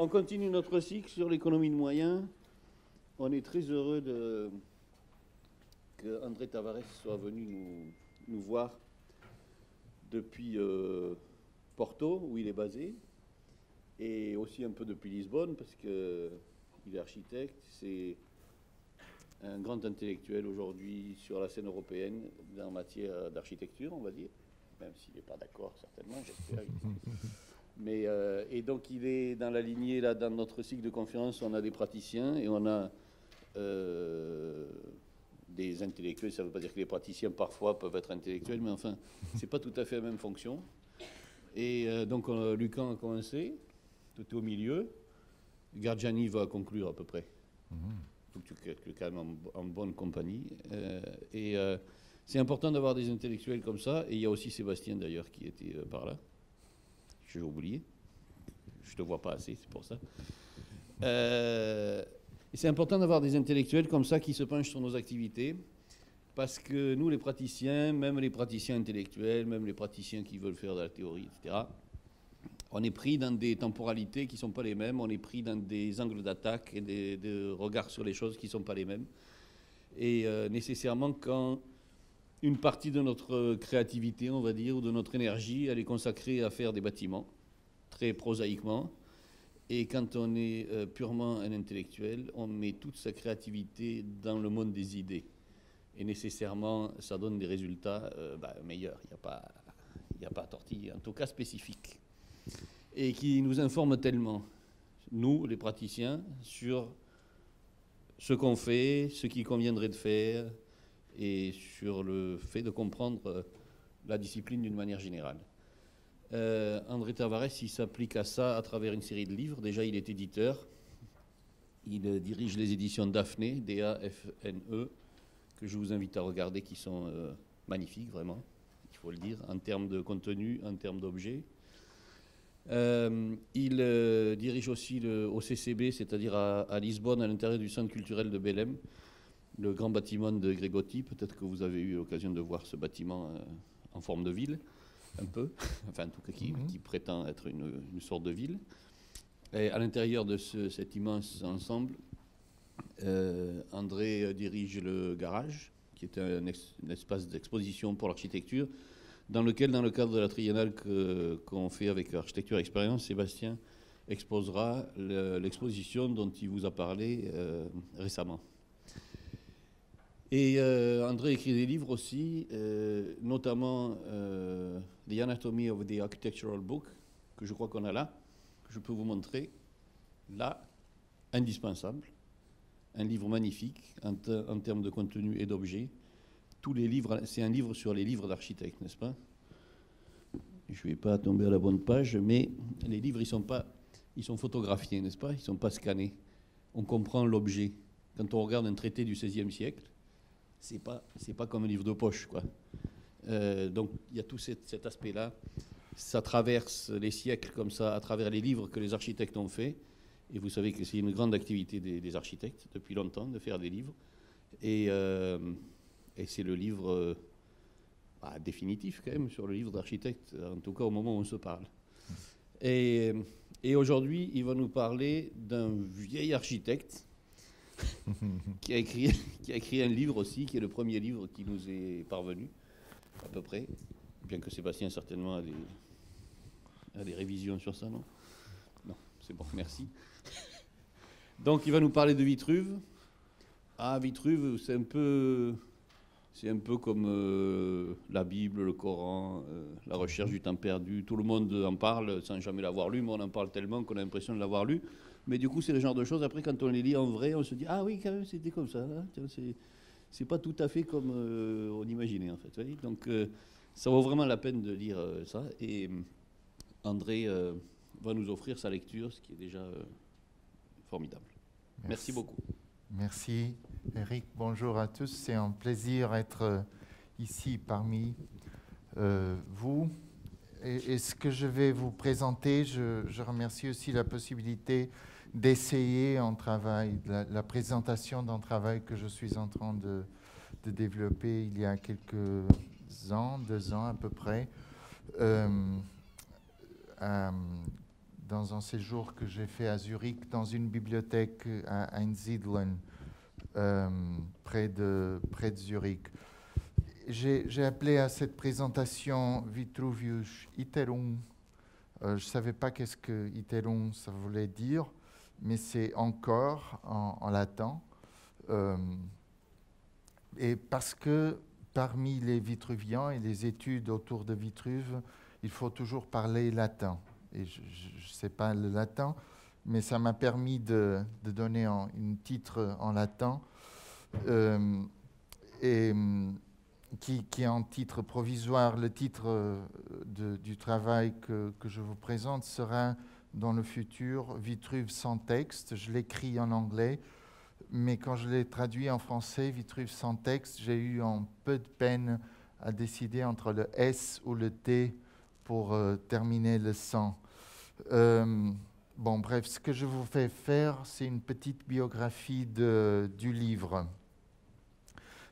On continue notre cycle sur l'économie de moyens. On est très heureux que André Tavares soit venu nous voir depuis Porto, où il est basé, et aussi un peu depuis Lisbonne, parce qu'il est architecte. C'est un grand intellectuel aujourd'hui sur la scène européenne en matière d'architecture, on va dire, même s'il n'est pas d'accord, certainement, j'espère. Mais, et donc il est dans la lignée, là, dans notre cycle de conférences, on a des praticiens et on a des intellectuels. Ça ne veut pas dire que les praticiens parfois peuvent être intellectuels, mais enfin, c'est pas tout à fait la même fonction. Et donc Lucan a commencé, tout est au milieu. Gargiani va conclure à peu près. Donc tu es quand même en bonne compagnie. C'est important d'avoir des intellectuels comme ça. Et il y a aussi Sébastien d'ailleurs qui était par là. J'ai oublié. Je ne te vois pas assez, c'est pour ça. C'est important d'avoir des intellectuels comme ça qui se penchent sur nos activités, parce que nous, les praticiens, même les praticiens intellectuels, même les praticiens qui veulent faire de la théorie, etc., on est pris dans des temporalités qui ne sont pas les mêmes, on est pris dans des angles d'attaque et des regards sur les choses qui ne sont pas les mêmes. Et nécessairement, quand une partie de notre créativité, on va dire, ou de notre énergie, elle est consacrée à faire des bâtiments, très prosaïquement. Et quand on est purement un intellectuel, on met toute sa créativité dans le monde des idées. Et nécessairement, ça donne des résultats meilleurs. Il n'y a pas à tortiller, en tout cas spécifiques. Et qui nous informent tellement, nous, les praticiens, sur ce qu'on fait, ce qu'il conviendrait de faire, et sur le fait de comprendre la discipline d'une manière générale. André Tavares, il s'applique à ça à travers une série de livres. Déjà, il est éditeur. Il dirige les éditions Daphné, D-A-F-N-E, que je vous invite à regarder, qui sont magnifiques, vraiment, il faut le dire, en termes de contenu, en termes d'objets. Il dirige aussi au CCB, c'est-à-dire à Lisbonne, à l'intérieur du Centre culturel de Belém, le grand bâtiment de Grégotti. Peut-être que vous avez eu l'occasion de voir ce bâtiment en forme de ville, un peu, enfin en tout cas qui prétend être une sorte de ville. Et à l'intérieur de cet immense ensemble, André dirige le garage, qui est un espace d'exposition pour l'architecture, dans lequel, dans le cadre de la triennale qu'on fait avec Architecture Expérience, Sébastien exposera l'exposition dont il vous a parlé récemment. Et André écrit des livres aussi, notamment The Anatomy of the Architectural Book, que je crois qu'on a là, que je peux vous montrer, là, indispensable. Un livre magnifique en termes de contenu et d'objets. Tous les livres, c'est un livre sur les livres d'architectes, n'est-ce pas? Je ne vais pas tomber à la bonne page, mais les livres, ils sont photographiés, n'est-ce pas? Ils ne sont pas scannés. On comprend l'objet. Quand on regarde un traité du XVIe siècle, c'est pas comme un livre de poche, quoi. Donc il y a tout cet aspect-là. Ça traverse les siècles comme ça, à travers les livres que les architectes ont faits. Et vous savez que c'est une grande activité des architectes depuis longtemps de faire des livres. Et c'est le livre définitif quand même sur le livre d'architecte, en tout cas au moment où on se parle. Et aujourd'hui, il va nous parler d'un vieil architecte qui a écrit un livre aussi, qui est le premier livre qui nous est parvenu, à peu près, bien que Sébastien certainement a des révisions sur ça, non? Non, c'est bon, merci. Donc il va nous parler de Vitruve. Ah, Vitruve, c'est un peu comme la Bible, le Coran, la recherche du temps perdu. Tout le monde en parle sans jamais l'avoir lu, mais on en parle tellement qu'on a l'impression de l'avoir lu. Mais du coup, c'est le genre de choses, après, quand on les lit en vrai, on se dit « Ah oui, quand même, c'était comme ça. Hein. C'est pas tout à fait comme on imaginait, en fait. » Voyez. Donc, ça vaut vraiment la peine de lire ça. Et André va nous offrir sa lecture, ce qui est déjà formidable. Merci beaucoup. Merci, Eric. Bonjour à tous. C'est un plaisir d'être ici parmi vous. Et ce que je vais vous présenter, je remercie aussi la possibilité d'essayer un travail, la présentation d'un travail que je suis en train de développer il y a quelques ans, 2 ans à peu près, dans dans un séjour que j'ai fait à Zurich, dans une bibliothèque à Einsiedeln, près de Zurich. J'ai appelé à cette présentation Vitruvius Iterum. Je ne savais pas qu'est-ce que Iterum ça voulait dire, mais c'est encore en latin. Et parce que parmi les Vitruviens et les études autour de Vitruve, il faut toujours parler latin. Et je ne sais pas le latin, mais ça m'a permis de donner un titre en latin, qui est un titre provisoire. Le titre du travail que je vous présente sera dans le futur Vitruve sans texte. Je l'écris en anglais, mais quand je l'ai traduit en français, Vitruve sans texte, j'ai eu un peu de peine à décider entre le S ou le T pour terminer le sans. Bon, bref, ce que je vous fais faire, c'est une petite biographie du livre.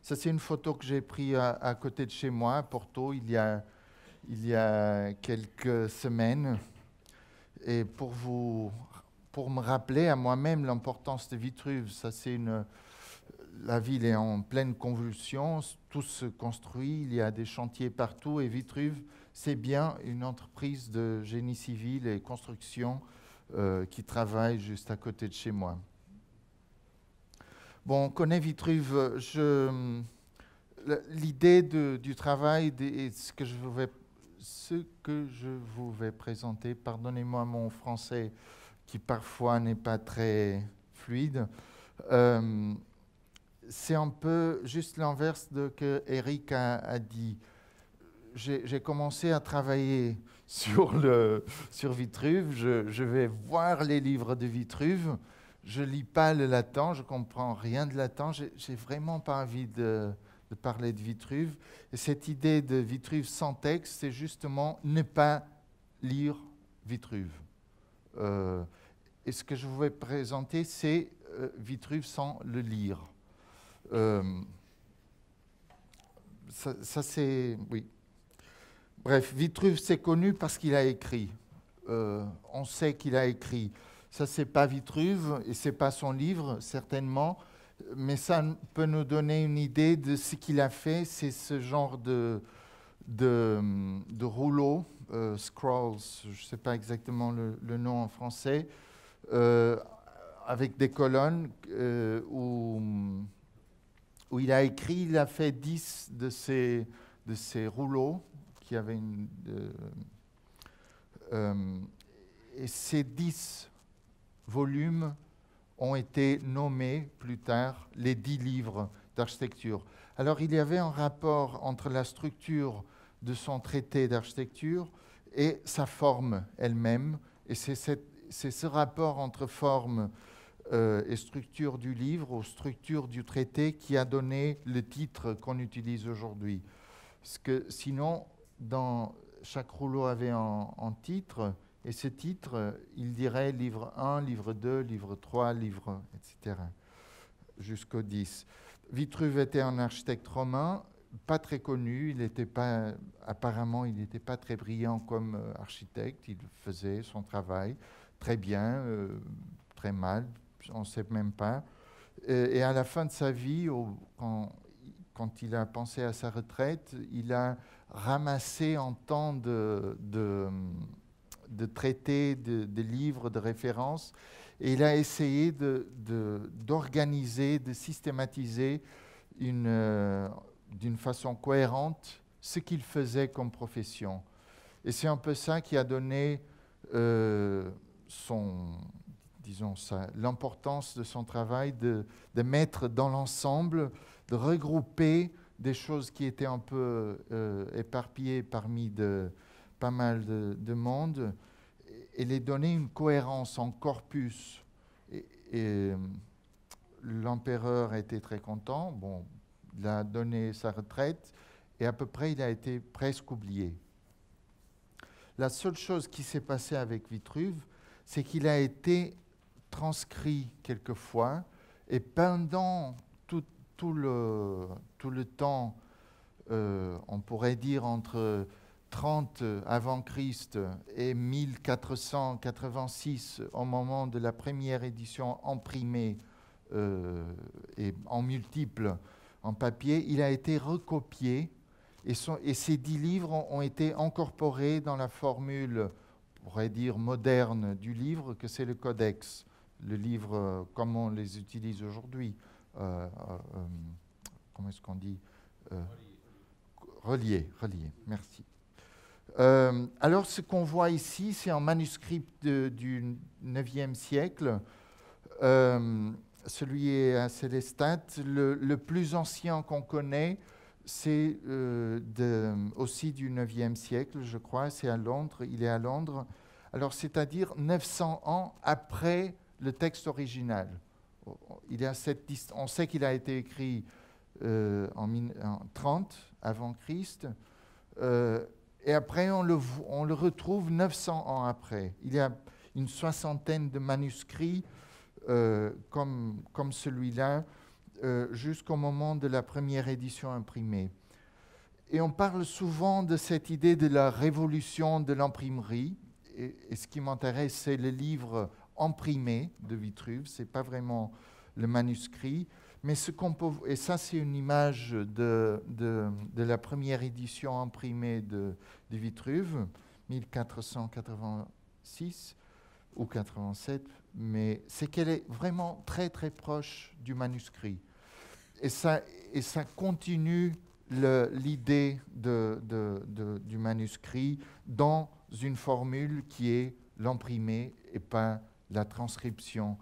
Ça, c'est une photo que j'ai prise à côté de chez moi, à Porto, il y a quelques semaines. Et pour me rappeler à moi-même l'importance de Vitruve, ça c'est la ville est en pleine convulsion, tout se construit, il y a des chantiers partout, et Vitruve, c'est bien une entreprise de génie civil et construction qui travaille juste à côté de chez moi. Bon, on connaît Vitruve. L'idée du travail et ce que je vous vais présenter, pardonnez-moi mon français qui parfois n'est pas très fluide, c'est un peu juste l'inverse de ce que Eric a dit. J'ai commencé à travailler sur Vitruve, je vais voir les livres de Vitruve, je ne lis pas le latin, je ne comprends rien de latin, je n'ai vraiment pas envie de parler de Vitruve. Et cette idée de Vitruve sans texte, c'est justement ne pas lire Vitruve. Et ce que je vais présenter, c'est Vitruve sans le lire. Ça c'est... Oui. Bref, Vitruve, c'est connu parce qu'il a écrit. On sait qu'il a écrit. Ça, c'est pas Vitruve et c'est pas son livre, certainement, mais ça peut nous donner une idée de ce qu'il a fait. C'est ce genre de rouleau, scrolls, je ne sais pas exactement le nom en français, avec des colonnes où il a écrit. Il a fait 10 de ces rouleaux qui avaient et ces 10 volumes ont été nommés plus tard les 10 livres d'architecture. Alors il y avait un rapport entre la structure de son traité d'architecture et sa forme elle-même, et c'est ce rapport entre forme et structure du livre, ou structure du traité, qui a donné le titre qu'on utilise aujourd'hui. Parce que sinon, dans chaque rouleau avait un titre, et ce titre, il dirait livre 1, livre 2, livre 3, livre, etc., jusqu'au 10. Vitruve était un architecte romain, pas très connu, apparemment il n'était pas très brillant comme architecte, il faisait son travail très bien, très mal, on ne sait même pas. Et à la fin de sa vie, quand il a pensé à sa retraite, il a ramassé un temps de traités, de livres, de références, et il a essayé d'organiser, de systématiser d'une façon cohérente ce qu'il faisait comme profession. Et c'est un peu ça qui a donné l'importance de son travail, de mettre dans l'ensemble, de regrouper des choses qui étaient un peu éparpillées parmi pas mal de monde, et les donner une cohérence en corpus. Et l'empereur était très content. Bon, il a donné sa retraite et à peu près il a été presque oublié. La seule chose qui s'est passée avec Vitruve, c'est qu'il a été transcrit quelquefois, et pendant tout le temps, on pourrait dire entre 30 avant Christ et 1486 au moment de la première édition imprimée et en multiples en papier, il a été recopié et ces 10 livres ont été incorporés dans la formule, on pourrait dire, moderne du livre, que c'est le codex, le livre comme on les utilise aujourd'hui. Comment est-ce qu'on dit relié, merci. Alors, ce qu'on voit ici, c'est un manuscrit du 9e siècle. Celui est à Sélestat. Le plus ancien qu'on connaît, c'est aussi du 9e siècle, je crois. C'est à Londres. Il est à Londres. Alors, c'est-à-dire 900 ans après le texte original. On sait qu'il a été écrit en 30 avant Christ. Et après, on le retrouve 900 ans après. Il y a une soixantaine de manuscrits comme celui-là jusqu'au moment de la première édition imprimée. Et on parle souvent de cette idée de la révolution de l'imprimerie. Et ce qui m'intéresse, c'est le livre imprimé de Vitruve. Ce n'est pas vraiment le manuscrit. Mais et ça, c'est une image de la première édition imprimée de Vitruve, 1486 ou 87, mais c'est qu'elle est vraiment très, très proche du manuscrit. Et ça continue l'idée du manuscrit dans une formule qui est l'imprimé et pas la transcription.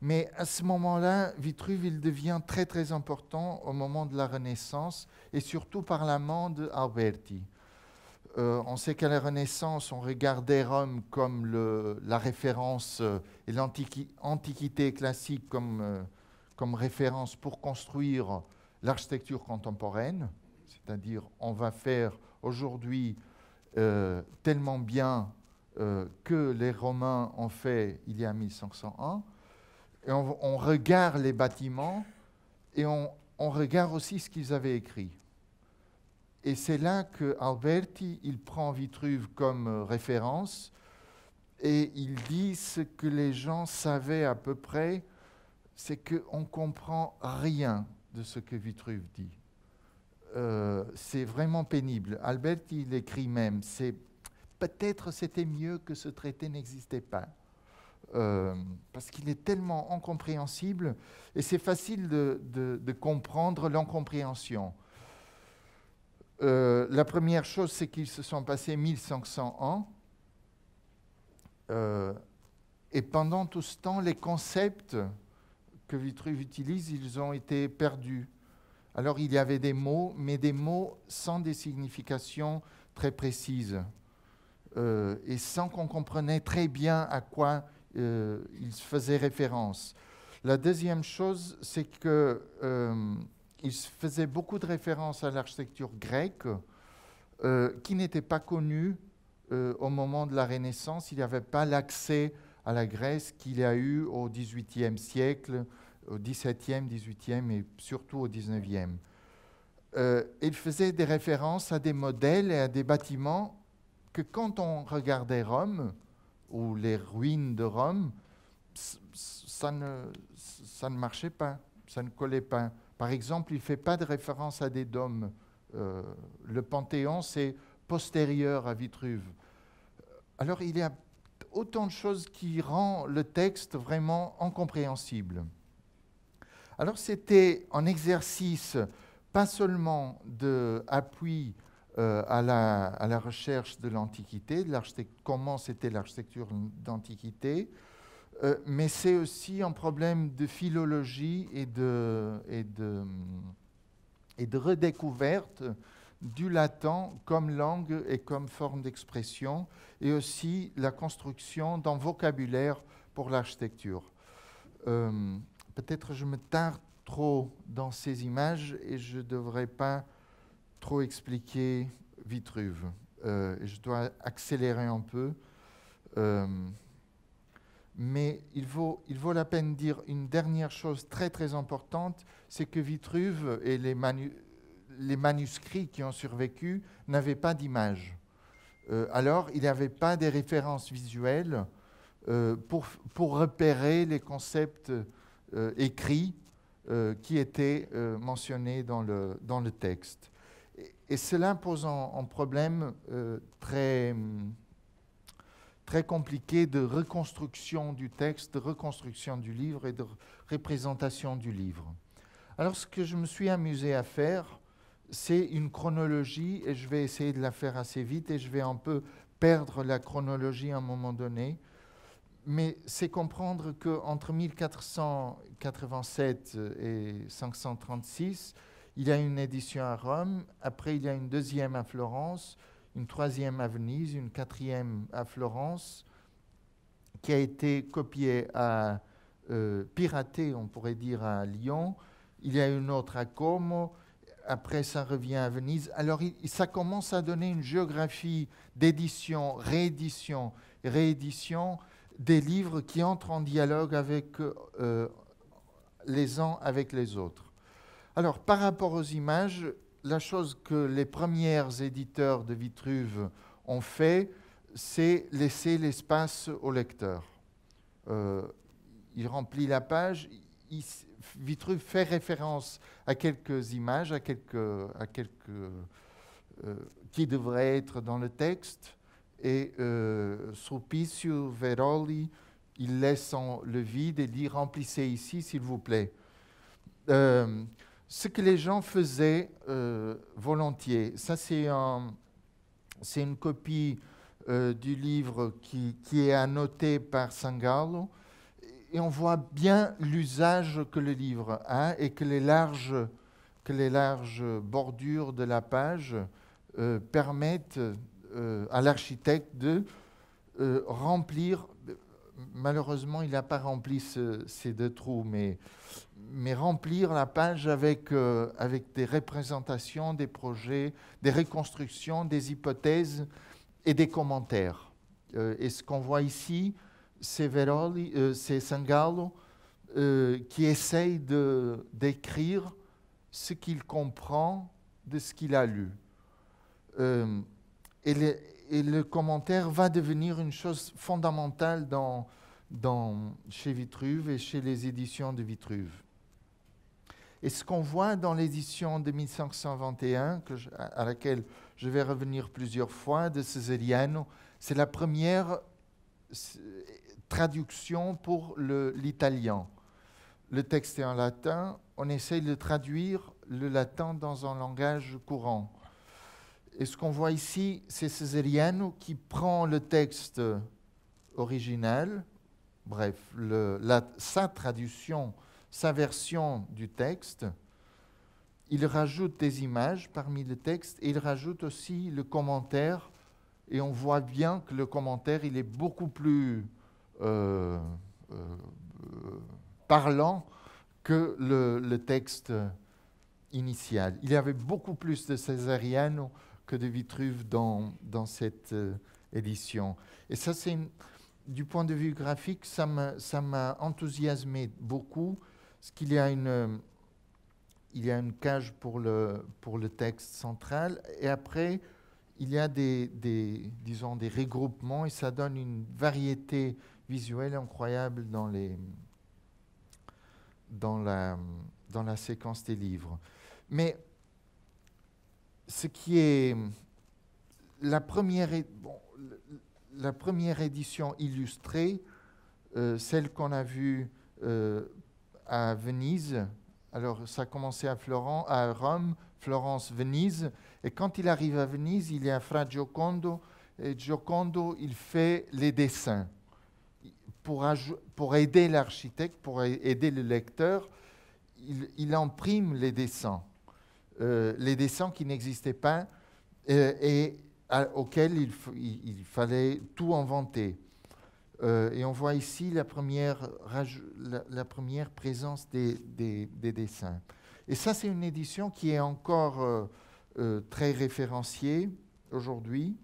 Mais à ce moment-là, Vitruve, il devient très, très important au moment de la Renaissance, et surtout par la main d'Alberti. On sait qu'à la Renaissance, on regardait Rome comme la référence et l'Antiquité classique comme référence pour construire l'architecture contemporaine, c'est-à-dire on va faire aujourd'hui tellement bien que les Romains ont fait il y a 1501. Et on regarde les bâtiments et on regarde aussi ce qu'ils avaient écrit. Et c'est là que Alberti, il prend Vitruve comme référence et il dit ce que les gens savaient à peu près, c'est qu'on ne comprend rien de ce que Vitruve dit. C'est vraiment pénible. Alberti, il écrit même, peut-être c'était mieux que ce traité n'existait pas. Parce qu'il est tellement incompréhensible et c'est facile de comprendre l'incompréhension. La première chose, c'est qu'ils se sont passés 1500 ans et pendant tout ce temps, les concepts que Vitruve utilise, ils ont été perdus. Alors il y avait des mots, mais des mots sans des significations très précises et sans qu'on comprenait très bien à quoi il faisait référence. La deuxième chose, c'est qu'il faisait beaucoup de références à l'architecture grecque qui n'était pas connue au moment de la Renaissance. Il n'y avait pas l'accès à la Grèce qu'il y a eu au XVIIIe siècle, au XVIIe, XVIIIe et surtout au XIXe. Il faisait des références à des modèles et à des bâtiments que quand on regardait Rome, ou les ruines de Rome, ça ne marchait pas, ça ne collait pas. Par exemple, il ne fait pas de référence à des dômes. Le Panthéon, c'est postérieur à Vitruve. Alors, il y a autant de choses qui rendent le texte vraiment incompréhensible. Alors, c'était un exercice, pas seulement d'appui à la recherche de l'Antiquité, comment c'était l'architecture d'Antiquité, mais c'est aussi un problème de philologie et de redécouverte du latin comme langue et comme forme d'expression, et aussi la construction d'un vocabulaire pour l'architecture. Peut-être je me tarde trop dans ces images et je ne devrais pas trop expliquer Vitruve. Je dois accélérer un peu. Mais il vaut la peine de dire une dernière chose très très importante, c'est que Vitruve et les manuscrits qui ont survécu n'avaient pas d'image. Alors, il n'y avait pas de références visuelles pour repérer les concepts écrits qui étaient mentionnés dans le texte. Et cela pose un problème très compliqué de reconstruction du texte, de reconstruction du livre et de représentation du livre. Alors, ce que je me suis amusé à faire, c'est une chronologie, et je vais essayer de la faire assez vite, et je vais un peu perdre la chronologie à un moment donné, mais c'est comprendre qu'entre 1487 et 536, il y a une édition à Rome, après il y a une deuxième à Florence, une troisième à Venise, une quatrième à Florence, qui a été copiée piratée, on pourrait dire, à Lyon. Il y a une autre à Como, après ça revient à Venise. Alors ça commence à donner une géographie d'édition, réédition, réédition des livres qui entrent en dialogue avec les uns avec les autres. Alors par rapport aux images, la chose que les premiers éditeurs de Vitruve ont fait, c'est laisser l'espace au lecteur. Il remplit la page, Vitruve fait référence à quelques images, qui devraient être dans le texte, et Sulpicio, Veroli, il laisse le vide et dit « remplissez ici, s'il vous plaît ». Ce que les gens faisaient volontiers, ça c'est une copie du livre qui est annoté par Sangallo, et on voit bien l'usage que le livre a et que les larges bordures de la page permettent à l'architecte de remplir. Malheureusement, il n'a pas rempli ces deux trous, mais remplir la page avec des représentations, des projets, des reconstructions, des hypothèses et des commentaires. Et ce qu'on voit ici, c'est Sangallo qui essaye d'écrire ce qu'il comprend de ce qu'il a lu. Et le commentaire va devenir une chose fondamentale chez Vitruve et chez les éditions de Vitruve. Et ce qu'on voit dans l'édition de 1521, à laquelle je vais revenir plusieurs fois, de Cesariano, c'est la première traduction pour l'italien. Le texte est en latin, on essaye de traduire le latin dans un langage courant. Et ce qu'on voit ici, c'est Cesariano qui prend le texte original, bref, sa traduction, sa version du texte, il rajoute des images parmi le texte et il rajoute aussi le commentaire, et on voit bien que le commentaire, il est beaucoup plus parlant que le texte initial. Il y avait beaucoup plus de Cesariano que de Vitruve dans cette édition. Et ça, du point de vue graphique, ça m'a enthousiasmé beaucoup, parce qu'il y a une cage pour le texte central, et après, il y a disons, des regroupements, et ça donne une variété visuelle incroyable dans la séquence des livres. Mais ce qui est la première édition illustrée, celle qu'on a vue à Venise. Alors, ça a commencé à Rome, Florence, Venise. Et quand il arrive à Venise, il y a Fra Giocondo. Et Giocondo, il fait les dessins. Pour aider l'architecte, pour aider le lecteur, il imprime les dessins qui n'existaient pas et auxquels il fallait tout inventer. Et on voit ici la première présence des dessins. Et ça, c'est une édition qui est encore très référenciée aujourd'hui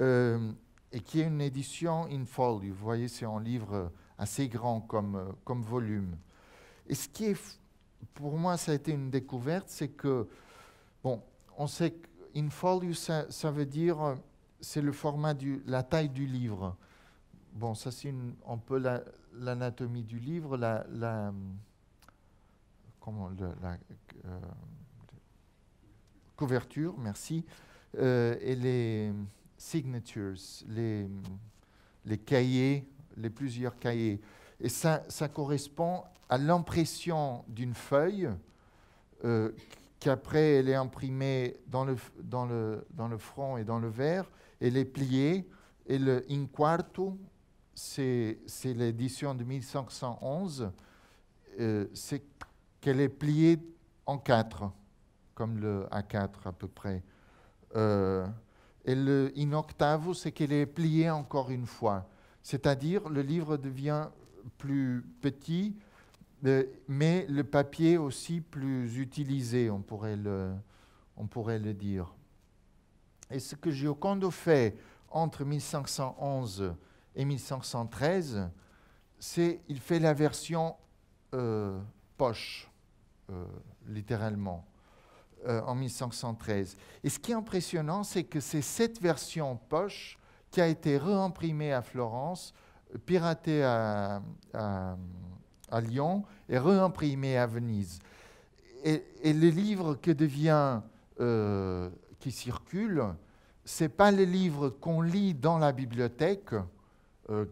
et qui est une édition in folio. Vous voyez, c'est un livre assez grand comme volume. Et ce qui est pour moi, ça a été une découverte, c'est que, bon, on sait qu'in folio, ça veut dire, c'est le format, la taille du livre. Bon, ça c'est un peu l'anatomie du livre, couverture, merci, et les signatures, les cahiers, les plusieurs cahiers. Et ça correspond à l'impression d'une feuille qu'après elle est imprimée dans le front et dans le verre, elle est pliée, et le in quarto, c'est l'édition de 1511, c'est qu'elle est pliée en 4, comme le A4 à peu près. Et le in octavo, c'est qu'elle est pliée encore une fois. C'est-à-dire, le livre devient plus petit, mais le papier aussi plus utilisé, on pourrait le dire. Et ce que Giocondo fait entre 1511 et 1513, c'est qu'il fait la version poche, littéralement, en 1513. Et ce qui est impressionnant, c'est que c'est cette version poche qui a été réimprimée à Florence, piratée à Lyon et réimprimée à Venise. Et le livre qui circule, ce n'est pas le livre qu'on lit dans la bibliothèque,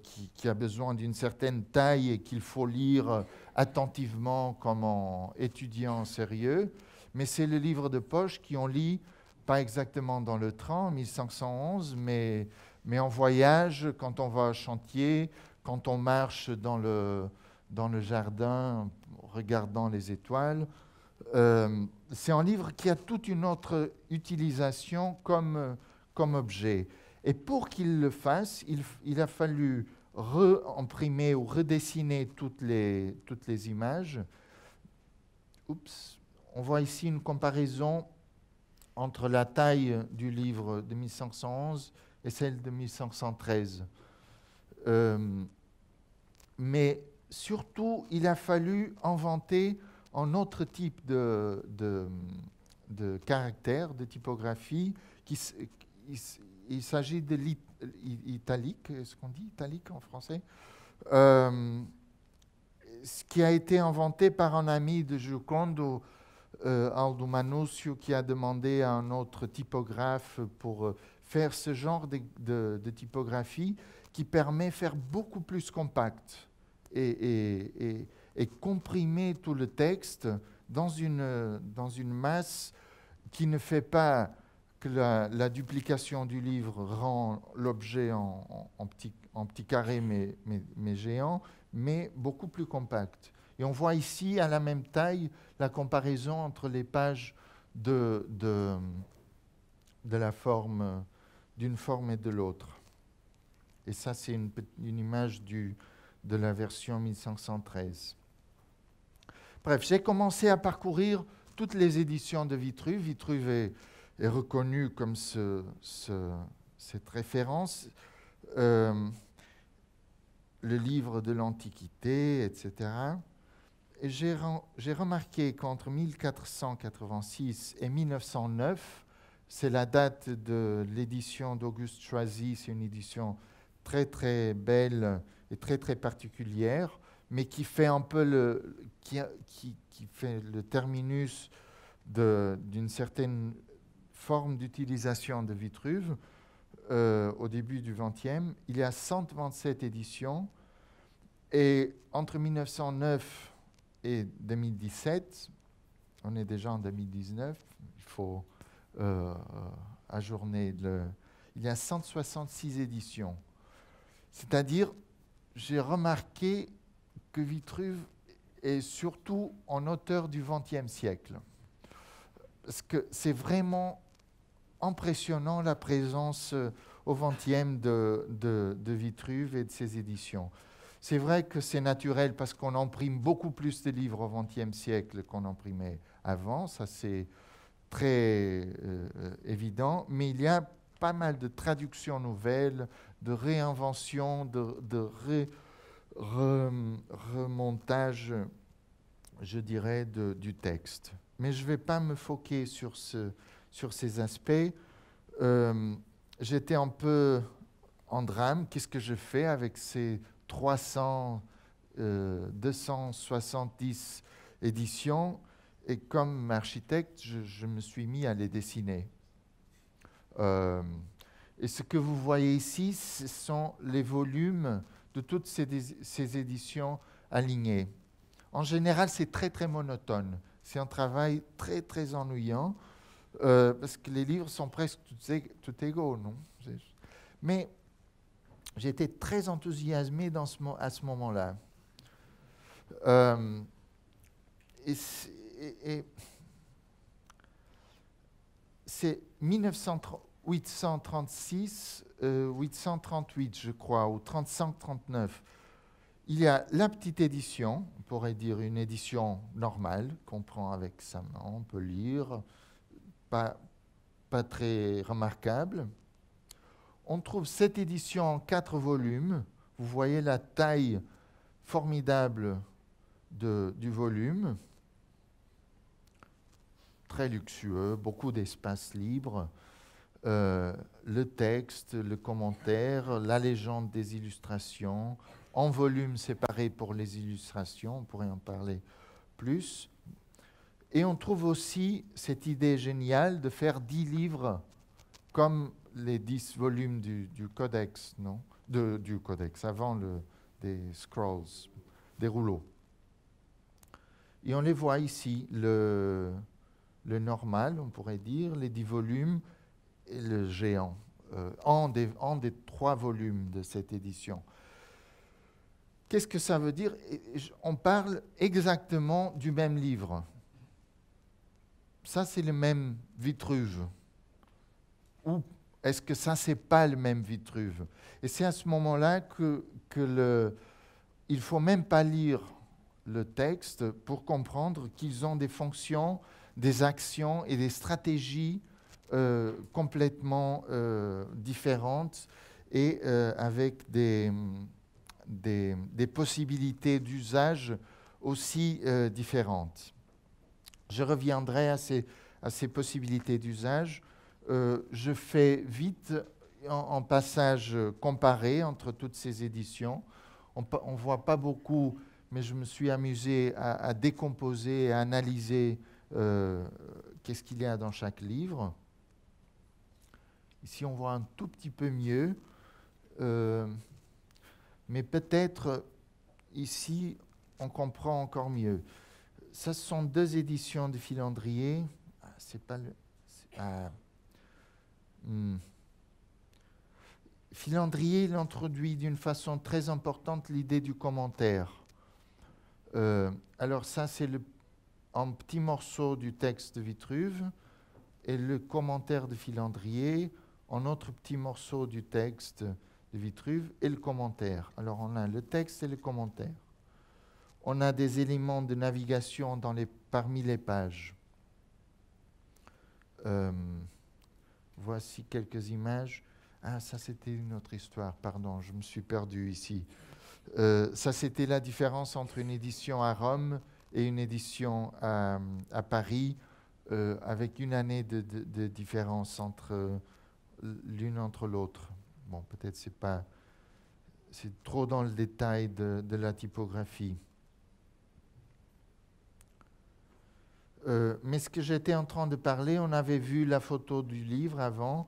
qui a besoin d'une certaine taille et qu'il faut lire attentivement comme en étudiant sérieux, mais c'est le livre de poche qu'on lit pas exactement dans le train en 1511, mais en voyage, quand on va au chantier, quand on marche dans le jardin, regardant les étoiles. C'est un livre qui a toute une autre utilisation comme objet. Et pour qu'il le fasse, il a fallu réimprimer ou redessiner toutes les images. Oups. On voit ici une comparaison entre la taille du livre de 1511 et celle de 1513. Mais surtout, il a fallu inventer un autre type de caractère, de typographie. Il s'agit de l'italique, est-ce qu'on dit italique en français, ce qui a été inventé par un ami de Giocondo, Aldo Manusio, qui a demandé à un autre typographe pour faire ce genre de typographie qui permet de faire beaucoup plus compact et comprimer tout le texte dans une masse qui ne fait pas que la duplication du livre rend l'objet en petit carré mais géant, mais beaucoup plus compact. Et on voit ici, à la même taille, la comparaison entre les pages d'une forme et de l'autre. Et ça, c'est une image de la version 1513. Bref, j'ai commencé à parcourir toutes les éditions de Vitruve. Vitruve est reconnu comme cette référence. Le livre de l'Antiquité, etc. Et j'ai remarqué qu'entre 1486 et 1909, c'est la date de l'édition d'Auguste Choisy, c'est une édition très très belle et très très particulière, mais qui fait un peu qui fait le terminus d'une certaine forme d'utilisation de Vitruve au début du XXe. Il y a 127 éditions, et entre 1909 et 2017, on est déjà en 2019, il faut ajourner il y a 166 éditions. C'est-à-dire, j'ai remarqué que Vitruve est surtout un auteur du XXe siècle. Parce que c'est vraiment impressionnant la présence au XXe de Vitruve et de ses éditions. C'est vrai que c'est naturel parce qu'on imprime beaucoup plus de livres au XXe siècle qu'on imprimait avant, ça c'est très évident, mais il y a pas mal de traductions nouvelles, de réinventions, de remontage je dirais, du texte. Mais je ne vais pas me foquer sur ces aspects. J'étais un peu en drame. Qu'est-ce que je fais avec ces 270 éditions? Et comme architecte, je me suis mis à les dessiner. Et ce que vous voyez ici, ce sont les volumes de toutes ces éditions alignées. En général, c'est très, très monotone. C'est un travail très, très ennuyant, parce que les livres sont presque tout égaux, non? Mais j'étais très enthousiasmé à ce moment-là. C'est 836, 838, je crois, ou 3539. Il y a la petite édition, on pourrait dire une édition normale, qu'on prend avec sa main, on peut lire, pas très remarquable. On trouve cette édition en 4 volumes. Vous voyez la taille formidable du volume. Très luxueux, beaucoup d'espace libre. Le texte, le commentaire, la légende des illustrations, en volume séparé pour les illustrations, on pourrait en parler plus. Et on trouve aussi cette idée géniale de faire 10 livres comme les 10 volumes du codex, non? Du codex, avant des scrolls, des rouleaux. Et on les voit ici, le normal, on pourrait dire, les 10 volumes, et le géant, en des 3 volumes de cette édition. Qu'est-ce que ça veut dire? On parle exactement du même livre. Ça, c'est le même Vitruve. Ou est-ce que ça, c'est pas le même Vitruve? Et c'est à ce moment-là il ne faut même pas lire le texte pour comprendre qu'ils ont des fonctions, des actions et des stratégies complètement différentes et avec des possibilités d'usage aussi différentes. Je reviendrai à ces possibilités d'usage. Je fais vite en passage comparé entre toutes ces éditions. On ne voit pas beaucoup, mais je me suis amusé à décomposer et à analyser qu'est-ce qu'il y a dans chaque livre. Ici, on voit un tout petit peu mieux. Mais peut-être ici, on comprend encore mieux. Ce sont 2 éditions de Filandrier. Filandrier, il introduit d'une façon très importante l'idée du commentaire. Alors ça, c'est un petit morceau du texte de Vitruve et le commentaire de Filandrier, un autre petit morceau du texte de Vitruve et le commentaire. Alors on a le texte et le commentaire. On a des éléments de navigation parmi les pages. Voici quelques images. Ah, ça c'était une autre histoire, pardon, je me suis perdu ici. Ça c'était la différence entre une édition à Rome et une édition à Paris, avec une année de différence l'une entre l'autre. Bon, peut-être c'est trop dans le détail de la typographie. Mais ce que j'étais en train de parler, on avait vu la photo du livre avant,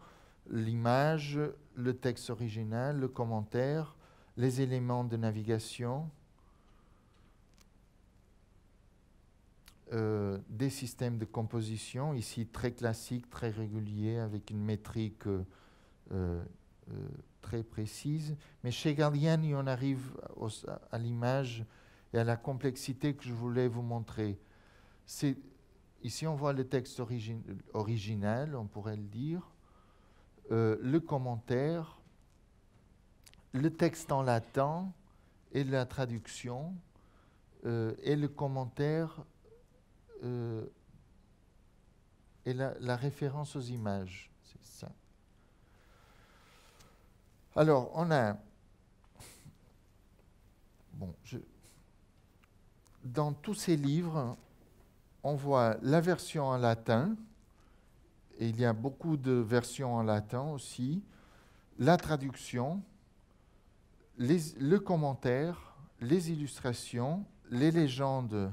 l'image, le texte original, le commentaire, les éléments de navigation, des systèmes de composition, ici très classiques, très réguliers, avec une métrique très précise. Mais chez Galliani, on arrive à l'image et à la complexité que je voulais vous montrer. Ici, on voit le texte original, on pourrait le dire, le commentaire, le texte en latin et la traduction, et le commentaire et la référence aux images. C'est ça. Alors, on a... Bon, dans tous ces livres, on voit la version en latin, et il y a beaucoup de versions en latin aussi, la traduction, le commentaire, les illustrations, les légendes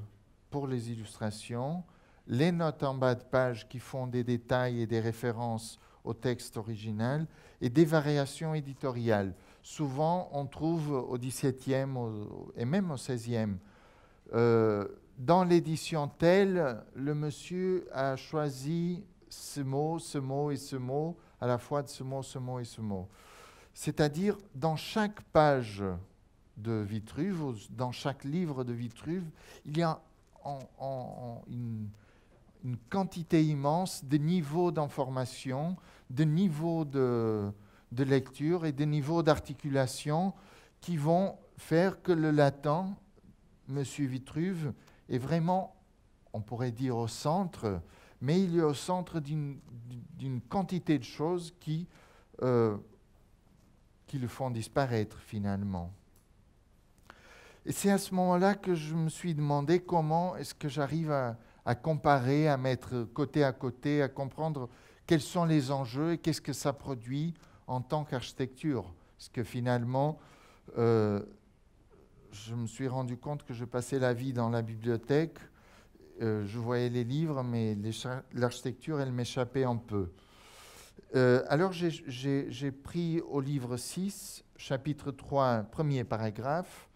pour les illustrations, les notes en bas de page qui font des détails et des références au texte original, et des variations éditoriales. Souvent, on trouve au XVIIe et même au XVIe, dans l'édition telle, le monsieur a choisi ce mot et ce mot, à la fois de ce mot et ce mot. C'est-à-dire, dans chaque page de Vitruve, ou dans chaque livre de Vitruve, il y a une quantité immense de niveaux d'information, de niveaux de lecture et de niveaux d'articulation qui vont faire que le latin, Monsieur Vitruve, est vraiment, on pourrait dire, au centre, mais il est au centre d'une quantité de choses qui le font disparaître finalement. Et c'est à ce moment-là que je me suis demandé comment est-ce que j'arrive à comparer, à mettre côté à côté, à comprendre quels sont les enjeux et qu'est-ce que ça produit en tant qu'architecture. Parce que finalement, je me suis rendu compte que je passais la vie dans la bibliothèque, je voyais les livres, mais l'architecture, elle m'échappait un peu. Alors j'ai pris au livre 6, chapitre 3, premier paragraphe,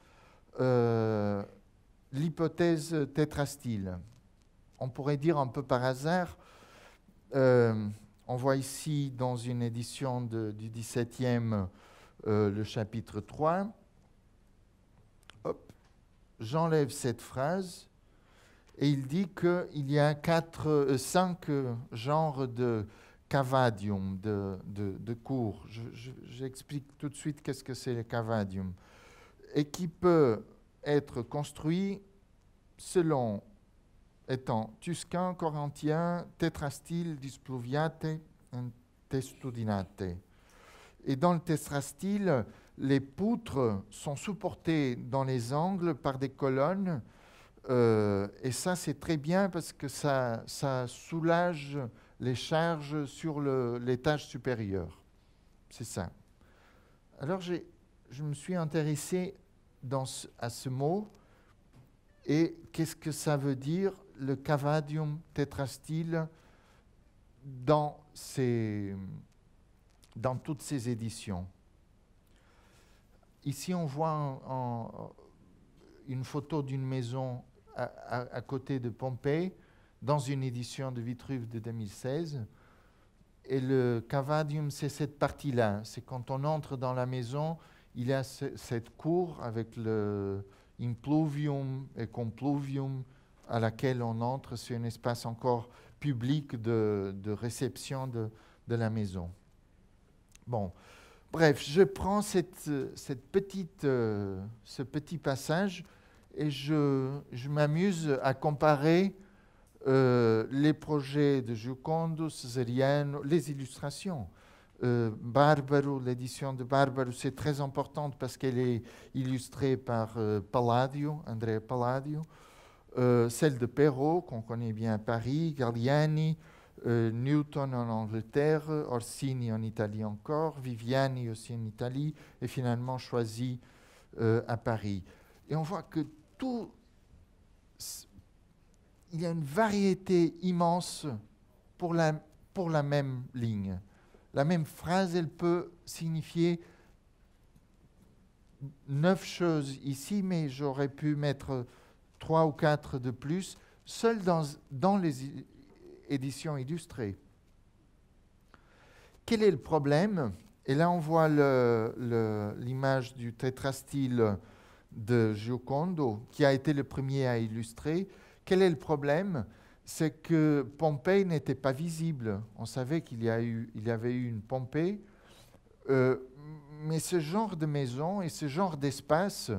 l'hypothèse tétrastyle. On pourrait dire un peu par hasard, on voit ici dans une édition du 17e le chapitre 3. Hop, j'enlève cette phrase et il dit qu'il y a 5 genres de cavadium, de cours. J'explique tout de suite qu'est-ce que c'est le cavadium. Et qui peut être construit selon étant tuscan, corinthien, tétrastyle, displuviate, testudinate. Et dans le tétrastyle, les poutres sont supportées dans les angles par des colonnes, et ça c'est très bien parce que ça soulage les charges sur l'étage supérieur. C'est ça. Alors je me suis intéressé à ce mot et qu'est-ce que ça veut dire le cavadium tétrastyle dans toutes ces éditions. Ici, on voit une photo d'une maison à côté de Pompée, dans une édition de Vitruve de 2016. Et le cavadium, c'est cette partie-là. C'est quand on entre dans la maison, il y a cette cour avec le impluvium et compluvium à laquelle on entre. C'est un espace encore public de réception de la maison. Bon, bref, je prends ce petit passage et je m'amuse à comparer les projets de Giocondo, Cesariano, les illustrations. Barbaro, l'édition de Barbaro, c'est très importante parce qu'elle est illustrée par Palladio, Andrea Palladio. Celle de Perrault, qu'on connaît bien à Paris, Galliani, Newton en Angleterre, Orsini en Italie encore, Viviani aussi en Italie, et finalement Choisy à Paris. Et on voit que il y a une variété immense pour la même ligne. La même phrase, elle peut signifier 9 choses ici, mais j'aurais pu mettre 3 ou 4 de plus, seuls dans les éditions illustrées. Quel est le problème? Et là, on voit l'image du tétrastyle de Giocondo, qui a été le premier à illustrer. Quel est le problème? C'est que Pompée n'était pas visible. On savait qu'il y avait eu une Pompée, mais ce genre de maison et ce genre d'espace,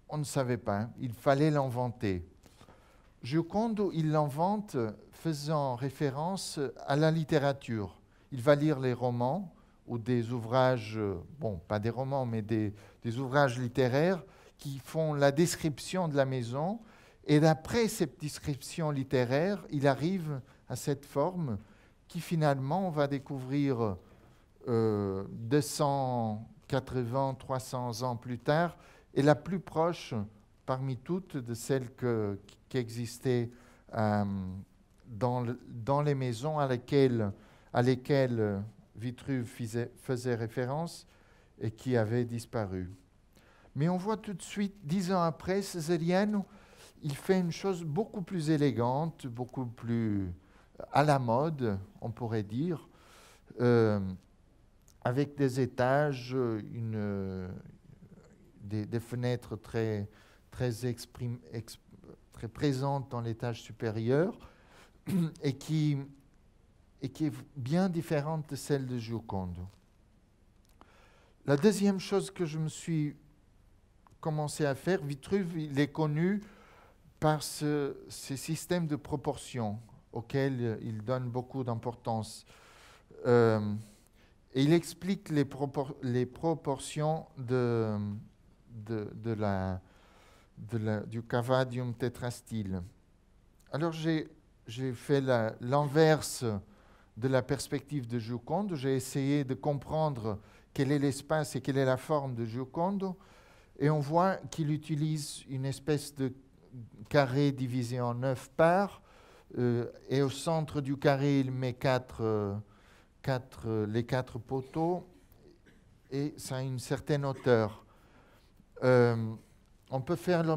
on ne savait pas. Il fallait l'inventer. Giocondo, il l'invente faisant référence à la littérature. Il va lire les romans ou des ouvrages, bon, pas des romans, mais des ouvrages littéraires qui font la description de la maison. Et d'après cette description littéraire, il arrive à cette forme qui finalement, on va découvrir 280, 300 ans plus tard, est la plus proche parmi toutes de celles qui existaient dans les maisons à lesquelles Vitruve faisait référence et qui avaient disparu. Mais on voit tout de suite, 10 ans après, Cesariano, il fait une chose beaucoup plus élégante, beaucoup plus à la mode, on pourrait dire, avec des étages, des fenêtres très présentes dans l'étage supérieur et qui est bien différente de celle de Giocondo. La deuxième chose que je me suis commencé à faire, Vitruve, il est connu par ce système de proportions auquel il donne beaucoup d'importance. Et il explique les proportions du Cavadium tetrastyle. Alors j'ai fait l'inverse de la perspective de Giocondo. J'ai essayé de comprendre quel est l'espace et quelle est la forme de Giocondo. Et on voit qu'il utilise une espèce de carré divisé en 9 parts. Et au centre du carré, il met les 4 poteaux. Et ça a une certaine hauteur. On peut faire le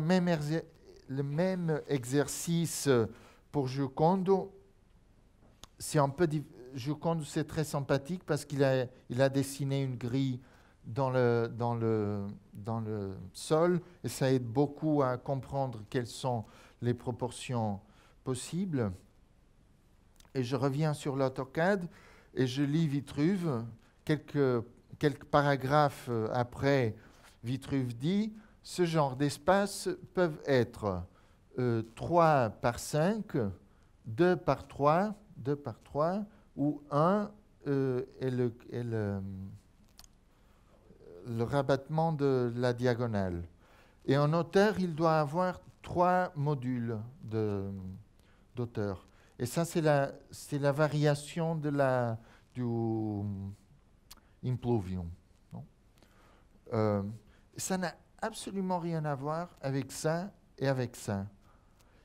même exercice pour Giocondo. Giocondo, c'est très sympathique parce qu'il a dessiné une grille dans le sol et ça aide beaucoup à comprendre quelles sont les proportions possibles. Et je reviens sur l'AutoCAD et je lis Vitruve. Quelques paragraphes après, Vitruve dit « Ce genre d'espaces peuvent être 3 par 5, 2 par 3, ou 1 est le rabattement de la diagonale. Et en hauteur, il doit avoir 3 modules d'auteur. Et ça, c'est la variation du impluvium. Ça n'a absolument rien à voir avec ça et avec ça.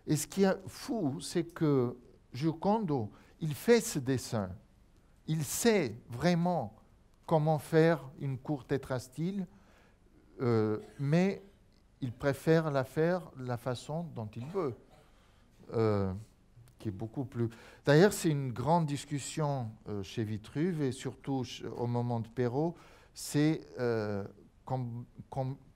Et ce qui est fou, c'est que Giocondo, il fait ce dessin. Il sait vraiment comment faire une cour tétrastyle, mais il préfère la faire de la façon dont il veut, qui est beaucoup plus... D'ailleurs, c'est une grande discussion chez Vitruve, et surtout au moment de Perrault, c'est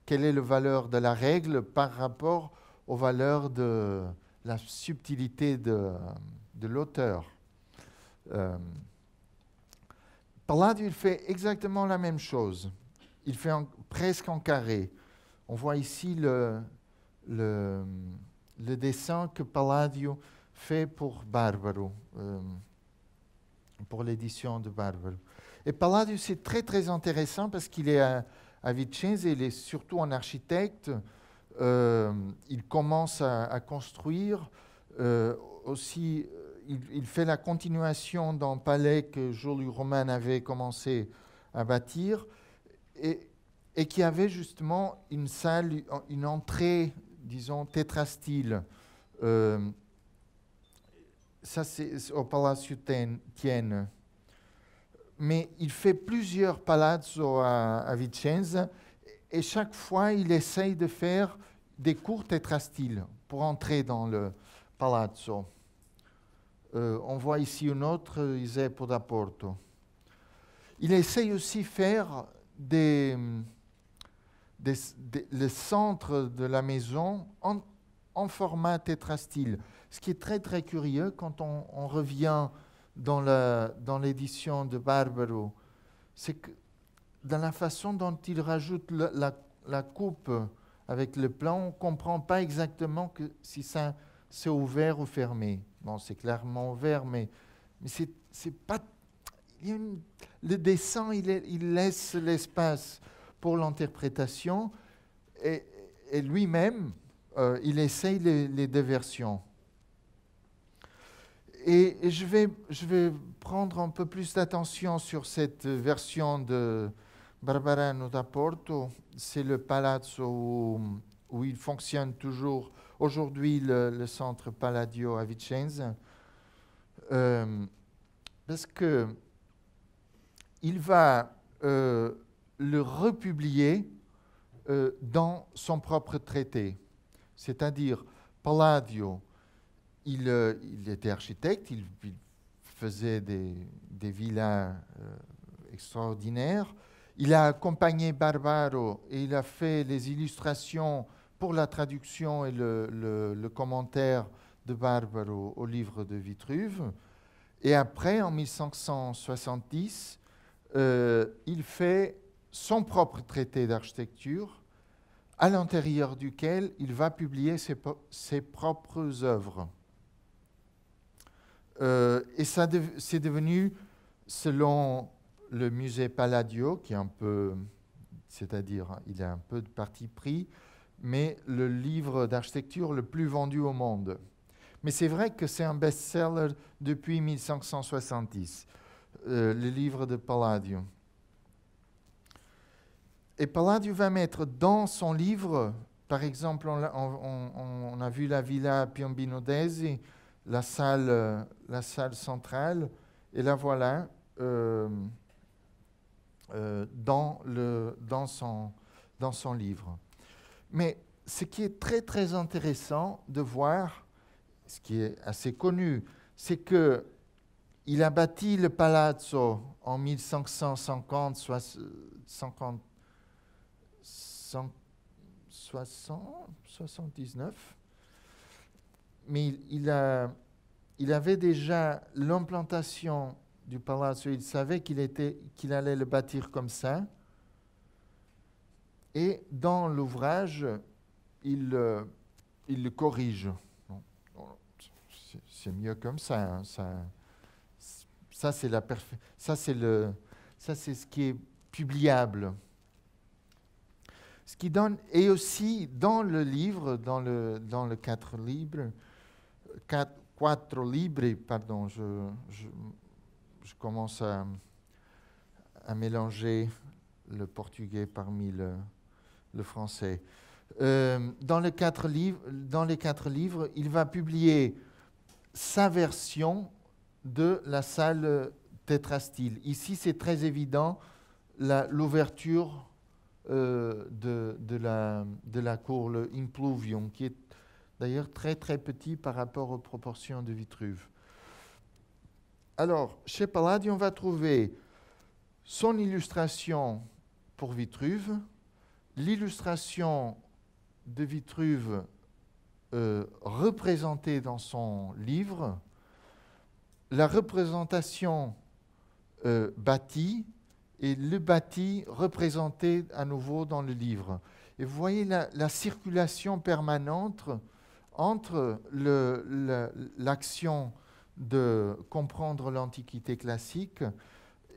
quelle est la valeur de la règle par rapport aux valeurs de la subtilité de l'auteur. Palladio, il fait exactement la même chose. Il fait presque en carré. On voit ici le dessin que Palladio fait pour Barbaro, pour l'édition de Barbaro. Et Palladio, c'est très, très intéressant parce qu'il est à Vicenza, il est surtout un architecte. Il commence à construire. Aussi, il fait la continuation d'un palais que Jules Romain avait commencé à bâtir et qui avait justement une salle, une entrée, disons, tétrastyle. Ça, c'est au Palazzo Thiene. Mais il fait plusieurs palazzo à Vicenza et chaque fois, il essaye de faire des cours tétrastyles pour entrer dans le palazzo. On voit ici une autre, Isepo da Porto. Il essaye aussi de faire le centre de la maison en format tétrastyle. Ce qui est très, très curieux quand on revient dans l'édition de Barbaro, c'est que dans la façon dont il rajoute la coupe avec le plan, on ne comprend pas exactement si ça c'est ouvert ou fermé. Bon, c'est clairement ouvert, mais c'est pas... le dessin, il laisse l'espace pour l'interprétation et et lui-même, il essaye les deux versions. Et je vais prendre un peu plus d'attention sur cette version de Barbariano da Porto. C'est le palazzo où il fonctionne toujours aujourd'hui, le centre Palladio à Vicenza. Parce que il va le republier dans son propre traité. C'est-à-dire, Palladio, il était architecte, il faisait des villas extraordinaires. Il a accompagné Barbaro et il a fait les illustrations pour la traduction et le commentaire de Barbaro au livre de Vitruve. Et après, en 1570, il fait son propre traité d'architecture, à l'intérieur duquel il va publier ses propres œuvres. Et ça c'est devenu, selon le musée Palladio, qui est un peu, c'est-à-dire il a un peu de parti pris, mais le livre d'architecture le plus vendu au monde. Mais c'est vrai que c'est un best-seller depuis 1570, le livre de Palladio. Et Palladio va mettre dans son livre, par exemple, on a vu la villa Piombino Desi, la salle centrale, et la voilà dans son livre. Mais ce qui est très très intéressant de voir, ce qui est assez connu, c'est que il a bâti le palazzo en 1550, 79, mais il avait déjà l'implantation du palazzo, il savait qu'il allait le bâtir comme ça, et dans l'ouvrage, il le corrige. C'est mieux comme ça. Hein, ça c'est ce qui est publiable. Ce qui donne, et aussi dans le livre, dans le 4 libres, pardon, je commence à mélanger le portugais parmi le français. Dans les 4 livres, il va publier sa version de la salle tétrastyle. Ici, c'est très évident, l'ouverture de la cour, le impluvium, qui est d'ailleurs très très petit par rapport aux proportions de Vitruve. Alors, chez Palladio, on va trouver son illustration pour Vitruve, l'illustration de Vitruve représentée dans son livre, la représentation bâtie, et le bâti représenté à nouveau dans le livre. Et vous voyez la circulation permanente entre l'action de comprendre l'Antiquité classique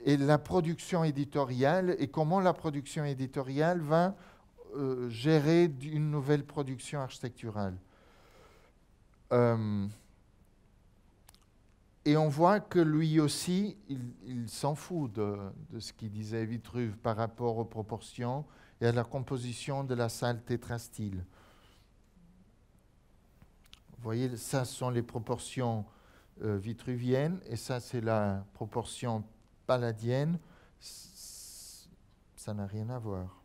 et la production éditoriale, et comment la production éditoriale va gérer une nouvelle production architecturale. Et on voit que lui aussi, il s'en fout de ce qu'il disait Vitruve par rapport aux proportions et à la composition de la salle tétrastyle. Vous voyez, ça sont les proportions vitruviennes, et ça c'est la proportion palladienne. Ça n'a rien à voir.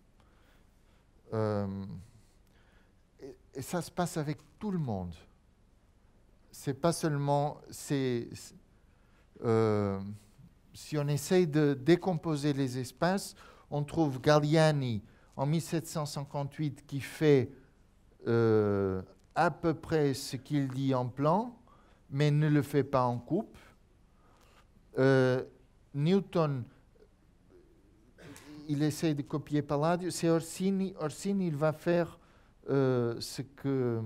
Et ça se passe avec tout le monde. C'est pas seulement... si on essaye de décomposer les espaces, on trouve Galliani en 1758 qui fait à peu près ce qu'il dit en plan, mais ne le fait pas en coupe. Newton, il essaye de copier Palladio. C'est Orsini. Orsini, il va faire ce que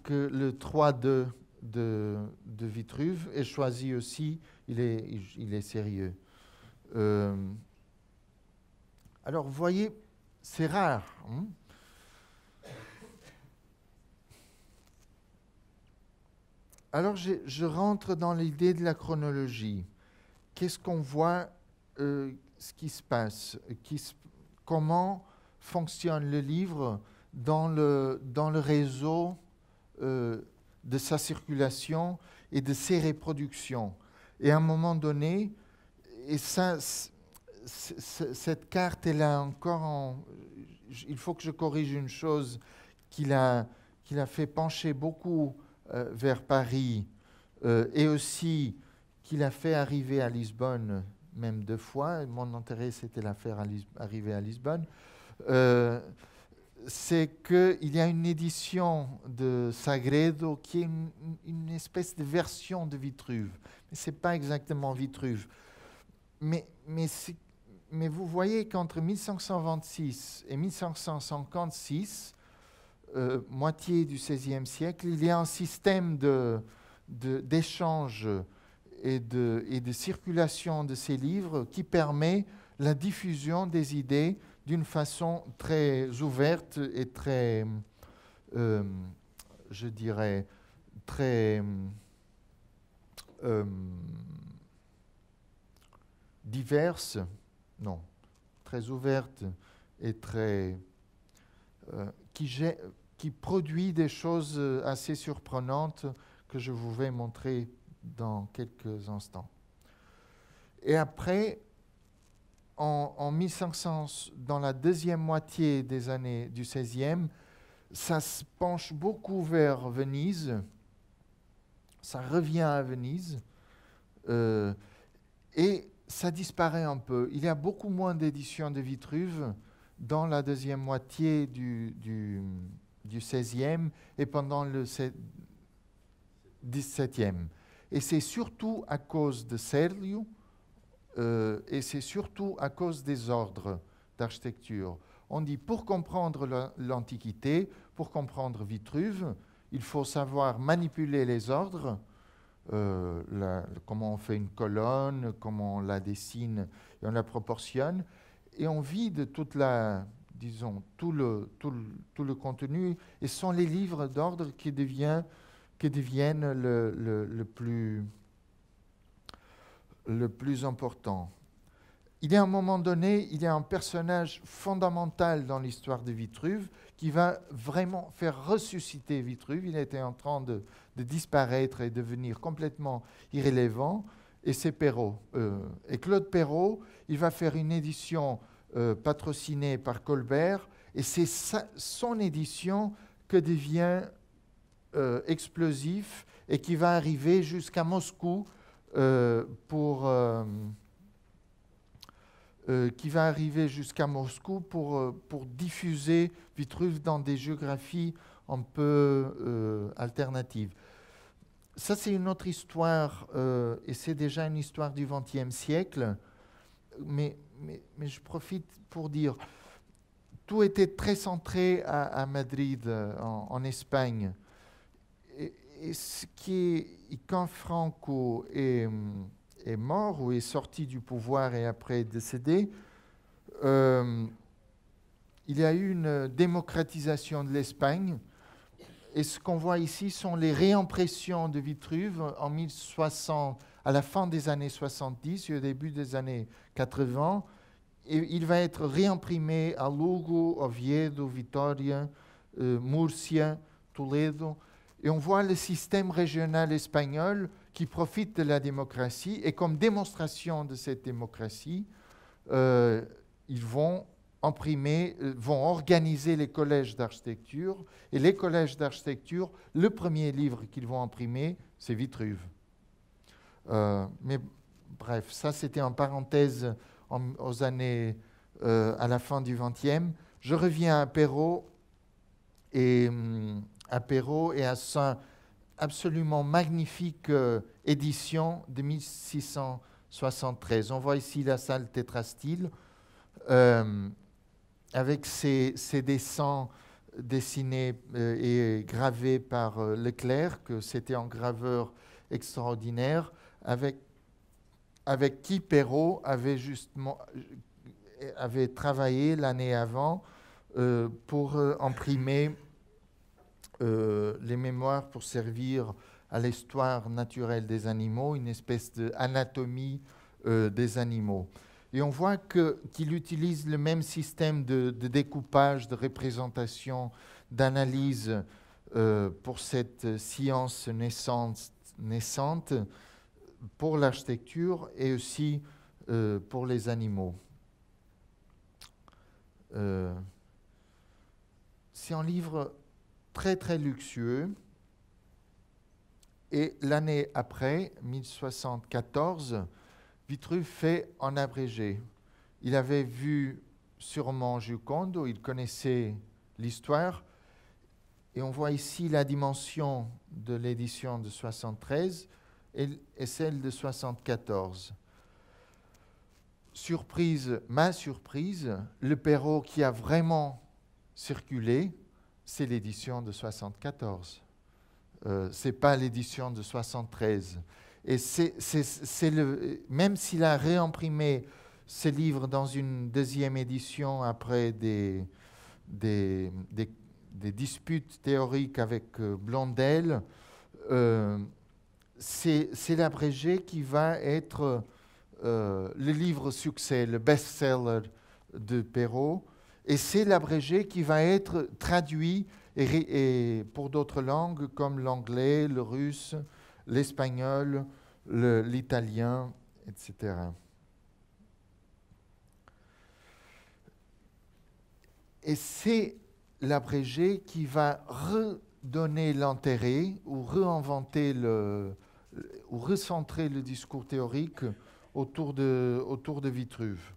le 3-2 de Vitruve est choisi aussi. Il est sérieux. Alors, vous voyez, c'est rare. Hein. Alors, je rentre dans l'idée de la chronologie. Qu'est-ce qu'on voit, ce qui se passe, comment fonctionne le livre dans le réseau de sa circulation et de ses reproductions. Et à un moment donné, et ça, cette carte, elle a encore il faut que je corrige une chose qu'il a fait pencher beaucoup vers Paris et aussi qu'il a fait arriver à Lisbonne même 2 fois. Mon intérêt, c'était la faire arriver à Lisbonne. C'est qu'il y a une édition de Sagredo qui est une espèce de version de Vitruve. Mais ce n'est pas exactement Vitruve. Mais vous voyez qu'entre 1526 et 1556, moitié du XVIe siècle, il y a un système d'échange et de circulation de ces livres qui permet la diffusion des idées d'une façon très ouverte et très, je dirais, très diverse, non, très ouverte et très, qui produit des choses assez surprenantes que je vous vais montrer dans quelques instants. Et après, en 1500, dans la deuxième moitié des années du XVIe, ça se penche beaucoup vers Venise, ça revient à Venise, et ça disparaît un peu. Il y a beaucoup moins d'éditions de Vitruve dans la deuxième moitié du XVIe et pendant le XVIIe. Et c'est surtout à cause de Serlio, et c'est surtout à cause des ordres d'architecture. On dit pour comprendre l'Antiquité, pour comprendre Vitruve, il faut savoir manipuler les ordres, comment on fait une colonne, comment on la dessine et on la proportionne, et on vide toute disons, tout le contenu, et ce sont les livres d'ordre qui deviennent le plus important. Il y a un moment donné, il y a un personnage fondamental dans l'histoire de Vitruve qui va vraiment faire ressusciter Vitruve. Il était en train de disparaître et devenir complètement irrélevant, et c'est Perrault. Et Claude Perrault, il va faire une édition patrocinée par Colbert, et c'est son édition que devient explosif et qui va arriver jusqu'à Moscou pour diffuser Vitruve dans des géographies un peu alternatives. Ça, c'est une autre histoire, et c'est déjà une histoire du XXe siècle, mais je profite pour dire, tout était très centré à Madrid, en Espagne. Et quand Franco est mort ou est sorti du pouvoir et après décédé, il y a eu une démocratisation de l'Espagne. Et ce qu'on voit ici sont les réimpressions de Vitruve en 1060, à la fin des années 70 et au début des années 80. Et il va être réimprimé à Lugo, Oviedo, Vitoria, Murcia, Toledo. Et on voit le système régional espagnol qui profite de la démocratie. Et comme démonstration de cette démocratie, ils vont organiser les collèges d'architecture. Et les collèges d'architecture, le premier livre qu'ils vont imprimer, c'est Vitruve. Mais bref, ça c'était en parenthèse aux années à la fin du XXe. Je reviens à Perrault et à sa absolument magnifique édition de 1673. On voit ici la salle tétrastyle avec ses dessins dessinés et gravés par Leclerc, que c'était un graveur extraordinaire, avec qui Perrault avait travaillé l'année avant pour imprimer les mémoires pour servir à l'histoire naturelle des animaux, une espèce d'anatomie des animaux. Et on voit qu'il utilise le même système de découpage, de représentation, d'analyse pour cette science naissante pour l'architecture et aussi pour les animaux. C'est un livre très très luxueux. Et l'année après, 1074, Vitruve fait en abrégé. Il avait vu sûrement Giocondo, il connaissait l'histoire. Et on voit ici la dimension de l'édition de 73 et celle de 74. Surprise, ma surprise, le Perrault qui a vraiment circulé, c'est l'édition de 74. Ce n'est pas l'édition de 73. Et même s'il a réimprimé ce livre dans une deuxième édition après des disputes théoriques avec Blondel, c'est l'abrégé qui va être le livre succès, le best-seller de Perrault. Et c'est l'abrégé qui va être traduit et pour d'autres langues comme l'anglais, le russe, l'espagnol, l'italien, etc. Et c'est l'abrégé qui va redonner l'intérêt ou réinventer ou recentrer le discours théorique autour de Vitruve.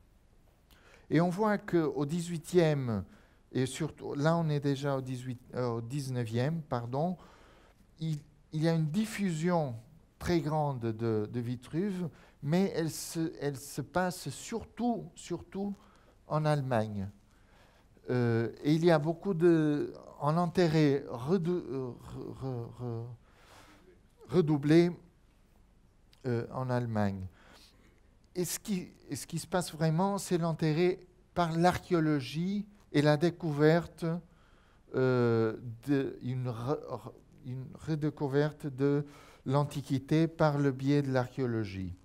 Et on voit qu'au XVIIIe, et surtout, là on est déjà au XIXe, pardon, il y a une diffusion très grande de Vitruve, mais elle se passe surtout en Allemagne. Et il y a beaucoup en intérêt redoublé en Allemagne. Et ce qui se passe vraiment, c'est l'intérêt par l'archéologie et la découverte, une redécouverte de l'Antiquité par le biais de l'archéologie.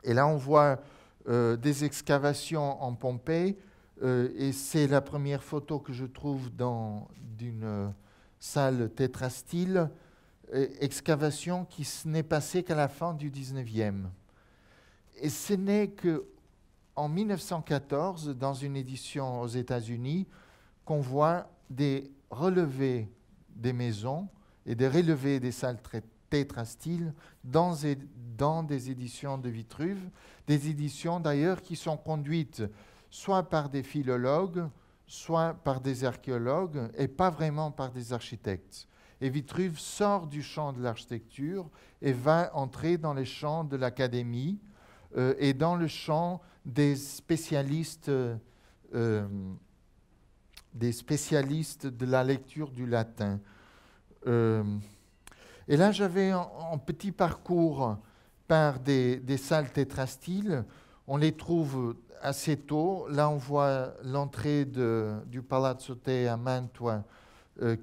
Et là, on voit des excavations en Pompéi, et c'est la première photo que je trouve d'une salle tétrastyle, excavation qui n'est passée qu'à la fin du XIXe. Et ce n'est qu'en 1914, dans une édition aux États-Unis, qu'on voit des relevés des maisons et des relevés des salles tétrastyles dans des éditions de Vitruve, des éditions d'ailleurs qui sont conduites soit par des philologues, soit par des archéologues, et pas vraiment par des architectes. Et Vitruve sort du champ de l'architecture et va entrer dans les champs de l'académie et dans le champ des spécialistes de la lecture du latin. Et là, j'avais un petit parcours par des salles tétrastyles. On les trouve assez tôt. Là, on voit l'entrée du Palazzo Te à Mantua,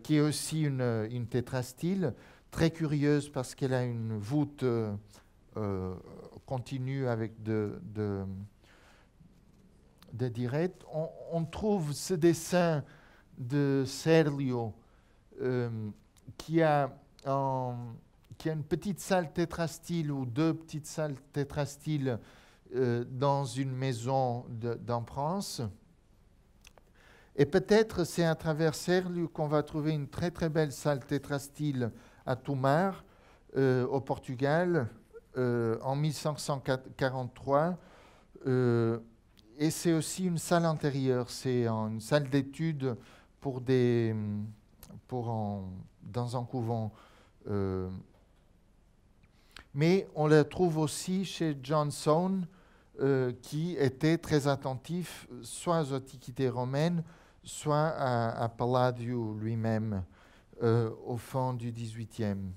qui est aussi une tétrastyle, très curieuse parce qu'elle a une voûte continue avec des direttes. On trouve ce dessin de Serlio qui a une petite salle tétrastyle ou deux petites salles tétrastyles dans une maison d'Empruance. Et peut-être c'est à travers Serlio qu'on va trouver une très très belle salle tétrastyle à Tomar, au Portugal, en 1543. Et c'est aussi une salle intérieure, c'est une salle d'études dans un couvent. Mais on la trouve aussi chez Johnson, qui était très attentif soit aux antiquités romaines, soit à Palladio lui-même, au fond du XVIIIe.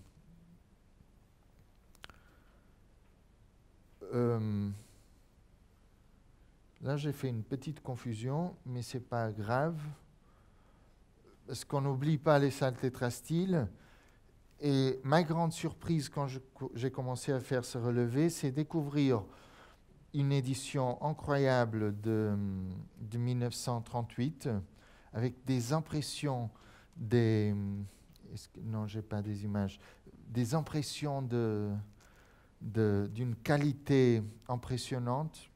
Là, j'ai fait une petite confusion, mais ce n'est pas grave, parce qu'on n'oublie pas les salles tétrastyles. Et ma grande surprise quand j'ai commencé à faire ce relevé, c'est découvrir une édition incroyable de 1938, avec des impressions non, je n'ai pas des images. Des impressions d'une qualité impressionnante.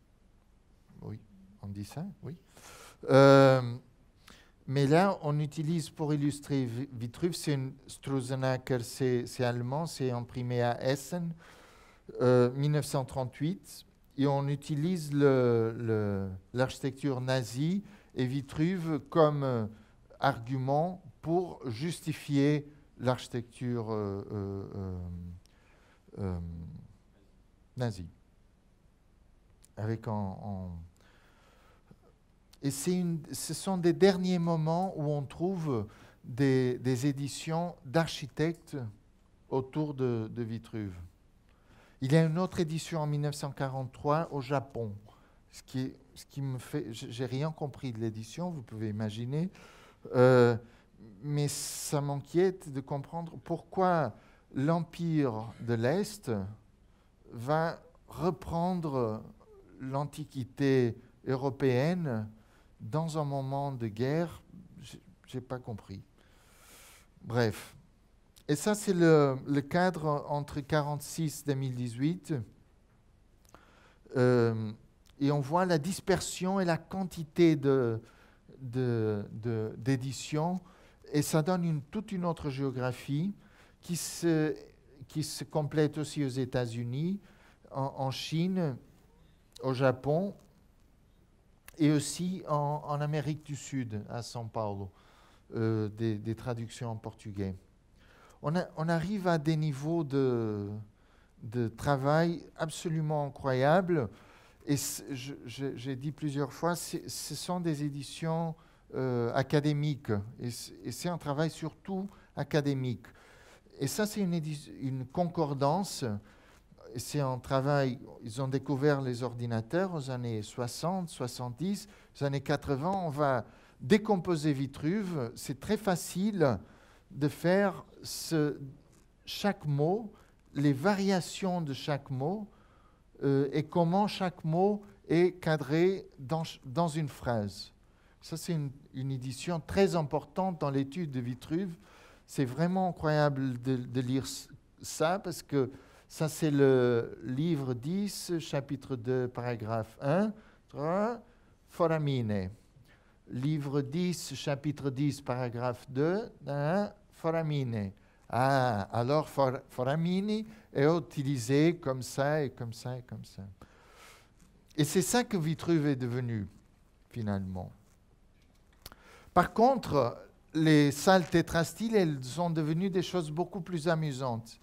Oui, on dit ça, oui. Mais là, on utilise pour illustrer Vitruve, c'est une Strausenacker, c'est allemand, c'est imprimé à Essen, 1938. Et on utilise l'architecture nazie et Vitruve comme argument pour justifier l'architecture nazie. Et ce sont des derniers moments où on trouve des éditions d'architectes autour de Vitruve. Il y a une autre édition en 1943 au Japon, ce qui me fait... J'ai rien compris de l'édition, vous pouvez imaginer, mais ça m'inquiète de comprendre pourquoi l'Empire de l'Est va reprendre l'Antiquité européenne dans un moment de guerre. Je n'ai pas compris. Bref. Et ça, c'est le cadre entre 1946 et 2018. Et on voit la dispersion et la quantité d'éditions. Et ça donne toute une autre géographie qui se complète aussi aux États-Unis, en Chine, au Japon et aussi en Amérique du Sud, à São Paulo, des traductions en portugais. On arrive à des niveaux de travail absolument incroyables. Et j'ai dit plusieurs fois, ce sont des éditions académiques. Et c'est un travail surtout académique. Et ça, c'est une concordance. C'est un travail, ils ont découvert les ordinateurs aux années 60, 70, aux années 80. On va décomposer Vitruve. C'est très facile de faire chaque mot, les variations de chaque mot et comment chaque mot est cadré dans une phrase. Ça, c'est une édition très importante dans l'étude de Vitruve. C'est vraiment incroyable de lire ça parce que ça, c'est le livre 10, chapitre 2, paragraphe 1, 3, Foramine. Livre 10, chapitre 10, paragraphe 2, 1, Foramine. Ah, alors Foramini est utilisé comme ça et comme ça et comme ça. Et c'est ça que Vitruve est devenu, finalement. Par contre, les salles tétrastyles, elles sont devenues des choses beaucoup plus amusantes.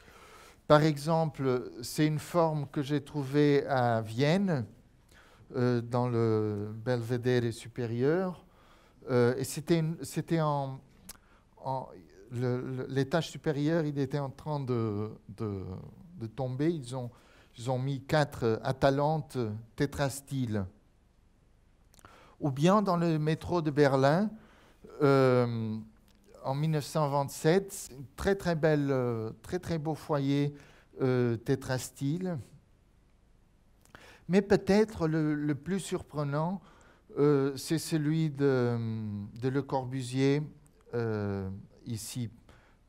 Par exemple, c'est une forme que j'ai trouvée à Vienne, dans le Belvedere supérieur. Et c'était l'étage supérieur, il était en train de tomber. Ils ont mis 4 Atalantes tétrastyles. Ou bien dans le métro de Berlin, en 1927, très très belle, très beau foyer tétrastyle. Mais peut-être le plus surprenant, c'est celui de Le Corbusier, ici,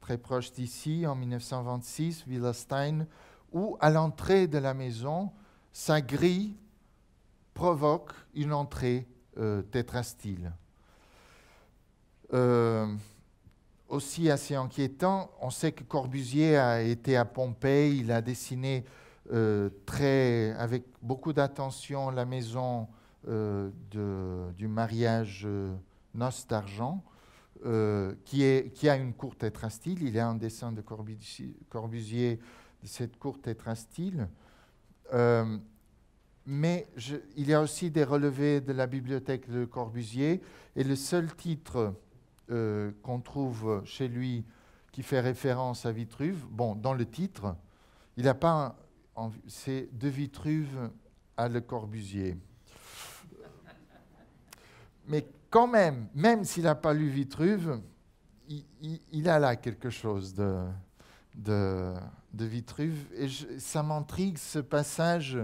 très proche d'ici, en 1926, Villa Stein, où à l'entrée de la maison, sa grille provoque une entrée tétrastyle. Aussi assez inquiétant, on sait que Corbusier a été à Pompéi, il a dessiné avec beaucoup d'attention la maison du mariage Noces d'argent, qui a une cour tétrastyle. Il y a un dessin de Corbusier de cette cour tétrastyle. Mais il y a aussi des relevés de la bibliothèque de Corbusier, et le seul titre qu'on trouve chez lui qui fait référence à Vitruve, bon, dans le titre, il n'a pas c'est de Vitruve à Le Corbusier. Mais quand même s'il n'a pas lu Vitruve, il a là quelque chose de Vitruve. Et ça m'intrigue, ce passage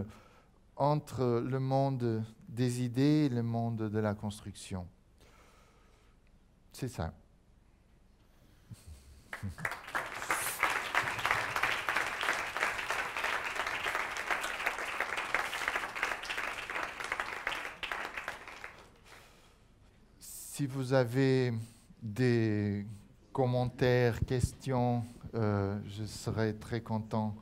entre le monde des idées et le monde de la construction. C'est ça. Si vous avez des commentaires, questions, je serai très content.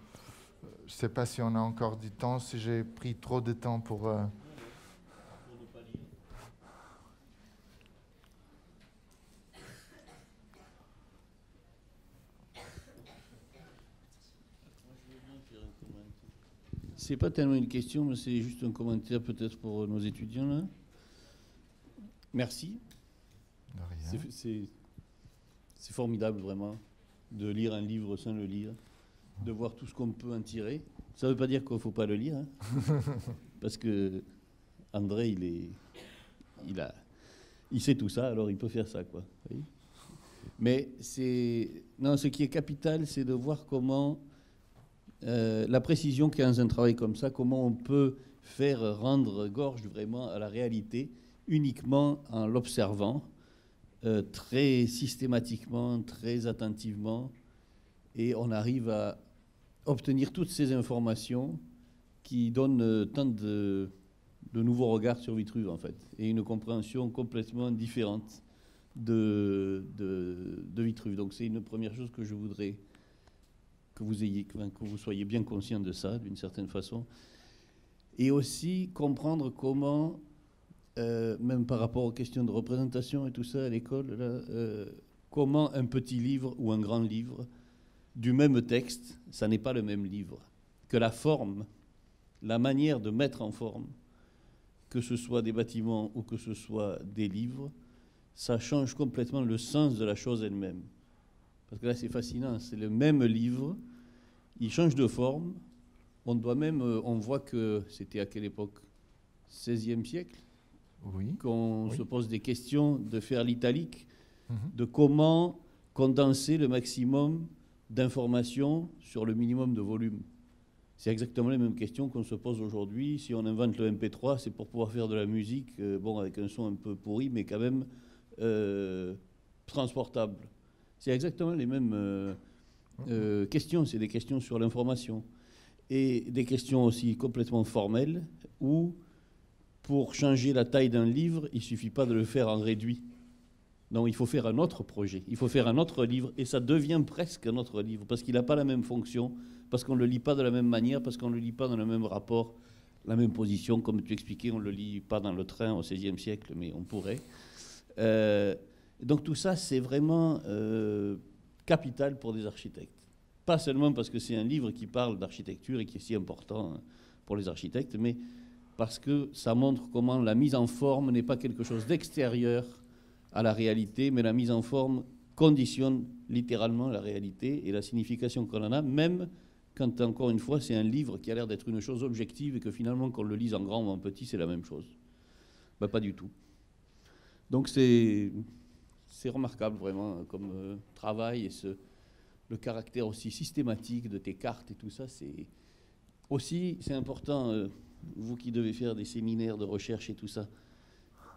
Je ne sais pas si on a encore du temps, si j'ai pris trop de temps pour... C'est pas tellement une question, mais c'est juste un commentaire peut-être pour nos étudiants là. Merci. C'est formidable vraiment de lire un livre sans le lire, de voir tout ce qu'on peut en tirer. Ça ne veut pas dire qu'il ne faut pas le lire, hein, parce que André, il sait tout ça, alors il peut faire ça, quoi. Oui. Mais ce qui est capital, c'est de voir comment la précision qu'il y a dans un travail comme ça, comment on peut faire rendre gorge vraiment à la réalité uniquement en l'observant très systématiquement, très attentivement, et on arrive à obtenir toutes ces informations qui donnent tant de nouveaux regards sur Vitruve, en fait, et une compréhension complètement différente de Vitruve. Donc c'est une première chose que je voudrais que vous soyez bien conscient de ça, d'une certaine façon, et aussi comprendre comment, même par rapport aux questions de représentation et tout ça à l'école, comment un petit livre ou un grand livre du même texte, ça n'est pas le même livre, que la forme, la manière de mettre en forme, que ce soit des bâtiments ou que ce soit des livres, ça change complètement le sens de la chose elle-même. Parce que là, c'est fascinant, c'est le même livre, il change de forme, on voit que c'était à quelle époque? 16e siècle? Oui. Qu'on se pose des questions de faire l'italique, Mm-hmm. de comment condenser le maximum d'informations sur le minimum de volume. C'est exactement les mêmes questions qu'on se pose aujourd'hui. Si on invente le MP3, c'est pour pouvoir faire de la musique, avec un son un peu pourri, mais quand même transportable. C'est exactement les mêmes questions. C'est des questions sur l'information. Et des questions aussi complètement formelles, où pour changer la taille d'un livre, il ne suffit pas de le faire en réduit. Non, il faut faire un autre projet, il faut faire un autre livre, et ça devient presque un autre livre, parce qu'il n'a pas la même fonction, parce qu'on ne le lit pas de la même manière, parce qu'on ne le lit pas dans le même rapport, la même position, comme tu expliquais, on ne le lit pas dans le train au XVIe siècle, mais on pourrait. Donc tout ça, c'est vraiment capital pour des architectes. Pas seulement parce que c'est un livre qui parle d'architecture et qui est si important pour les architectes, mais parce que ça montre comment la mise en forme n'est pas quelque chose d'extérieur à la réalité, mais la mise en forme conditionne littéralement la réalité et la signification qu'on en a, même quand, encore une fois, c'est un livre qui a l'air d'être une chose objective et que finalement, qu'on le lise en grand ou en petit, c'est la même chose. Ben, pas du tout. Donc c'est remarquable vraiment comme travail, et le caractère aussi systématique de tes cartes et tout ça, c'est important, vous qui devez faire des séminaires de recherche et tout ça.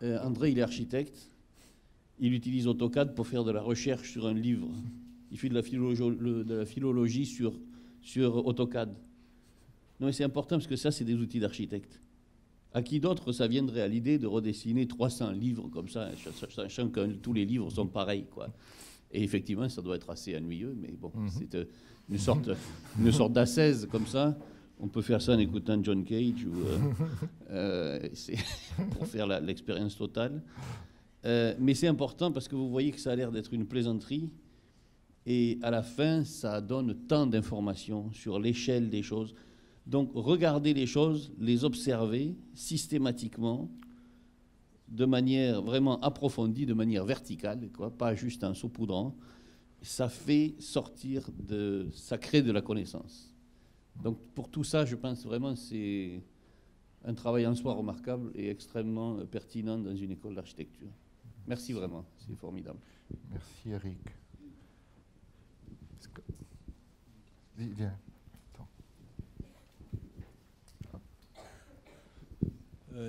André, il est architecte. Il utilise AutoCAD pour faire de la recherche sur un livre. Il fait de la philologie sur AutoCAD. Non, mais c'est important parce que ça, c'est des outils d'architecte. À qui d'autre, ça viendrait à l'idée de redessiner 300 livres comme ça, sachant que tous les livres sont pareils, quoi. Et effectivement, ça doit être assez ennuyeux, mais bon, c'est une sorte d'ascèse comme ça. On peut faire ça en écoutant John Cage pour faire l'expérience totale. Mais c'est important parce que vous voyez que ça a l'air d'être une plaisanterie, et à la fin, ça donne tant d'informations sur l'échelle des choses. Donc, regardez les choses, les observer systématiquement, de manière vraiment approfondie, de manière verticale, quoi, pas juste en saupoudrant. Ça fait sortir ça crée de la connaissance. Donc, pour tout ça, je pense vraiment c'est un travail en soi remarquable et extrêmement pertinent dans une école d'architecture. Merci vraiment, c'est formidable. Merci Eric.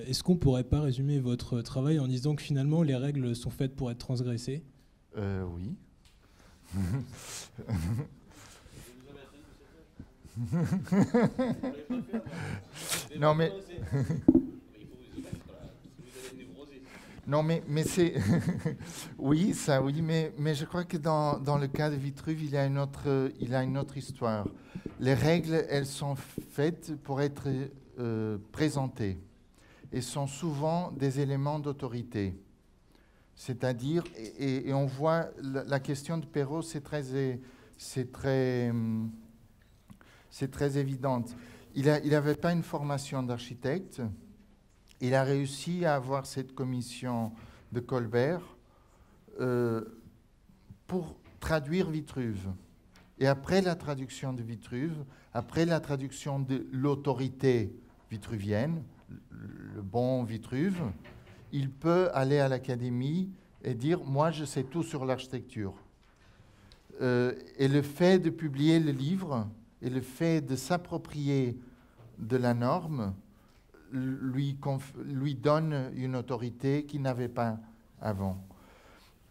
Est-ce qu'on ne pourrait pas résumer votre travail en disant que finalement les règles sont faites pour être transgressées? Oui. Non mais non mais c'est oui ça oui mais je crois que dans le cas de Vitruve il y a une autre histoire. Les règles elles sont faites pour être présentées et sont souvent des éléments d'autorité. C'est-à-dire et on voit la question de Perrault c'est très évidente. Il n'avait pas une formation d'architecte. Il a réussi à avoir cette commission de Colbert pour traduire Vitruve. Et après la traduction de Vitruve, après la traduction de l'autorité vitruvienne, le bon Vitruve, il peut aller à l'académie et dire « moi, je sais tout sur l'architecture ». Et le fait de publier le livre et le fait de s'approprier de la norme lui donne une autorité qu'il n'avait pas avant.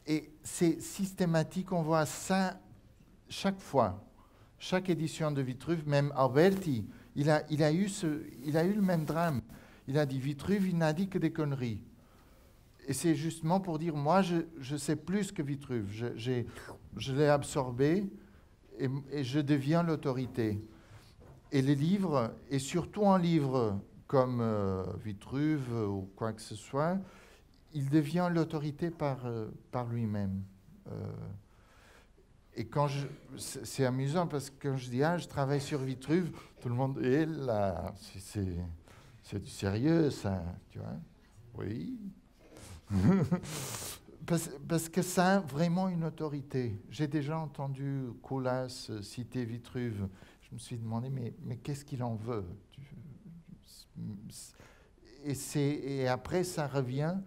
Et c'est systématique, on voit ça chaque fois, chaque édition de Vitruve, même Alberti, il a eu le même drame. Il a dit Vitruve, il n'a dit que des conneries. Et c'est justement pour dire, moi, je sais plus que Vitruve. Je l'ai absorbé et je deviens l'autorité. Et les livres, et surtout un livre comme Vitruve ou quoi que ce soit, il devient l'autorité par lui-même. Et quand c'est amusant parce que quand je dis je travaille sur Vitruve, tout le monde est là, c'est du sérieux ça, tu vois? Oui. Parce que ça a vraiment une autorité. J'ai déjà entendu Colas citer Vitruve. Je me suis demandé, mais qu'est-ce qu'il en veut? Et après, ça revient.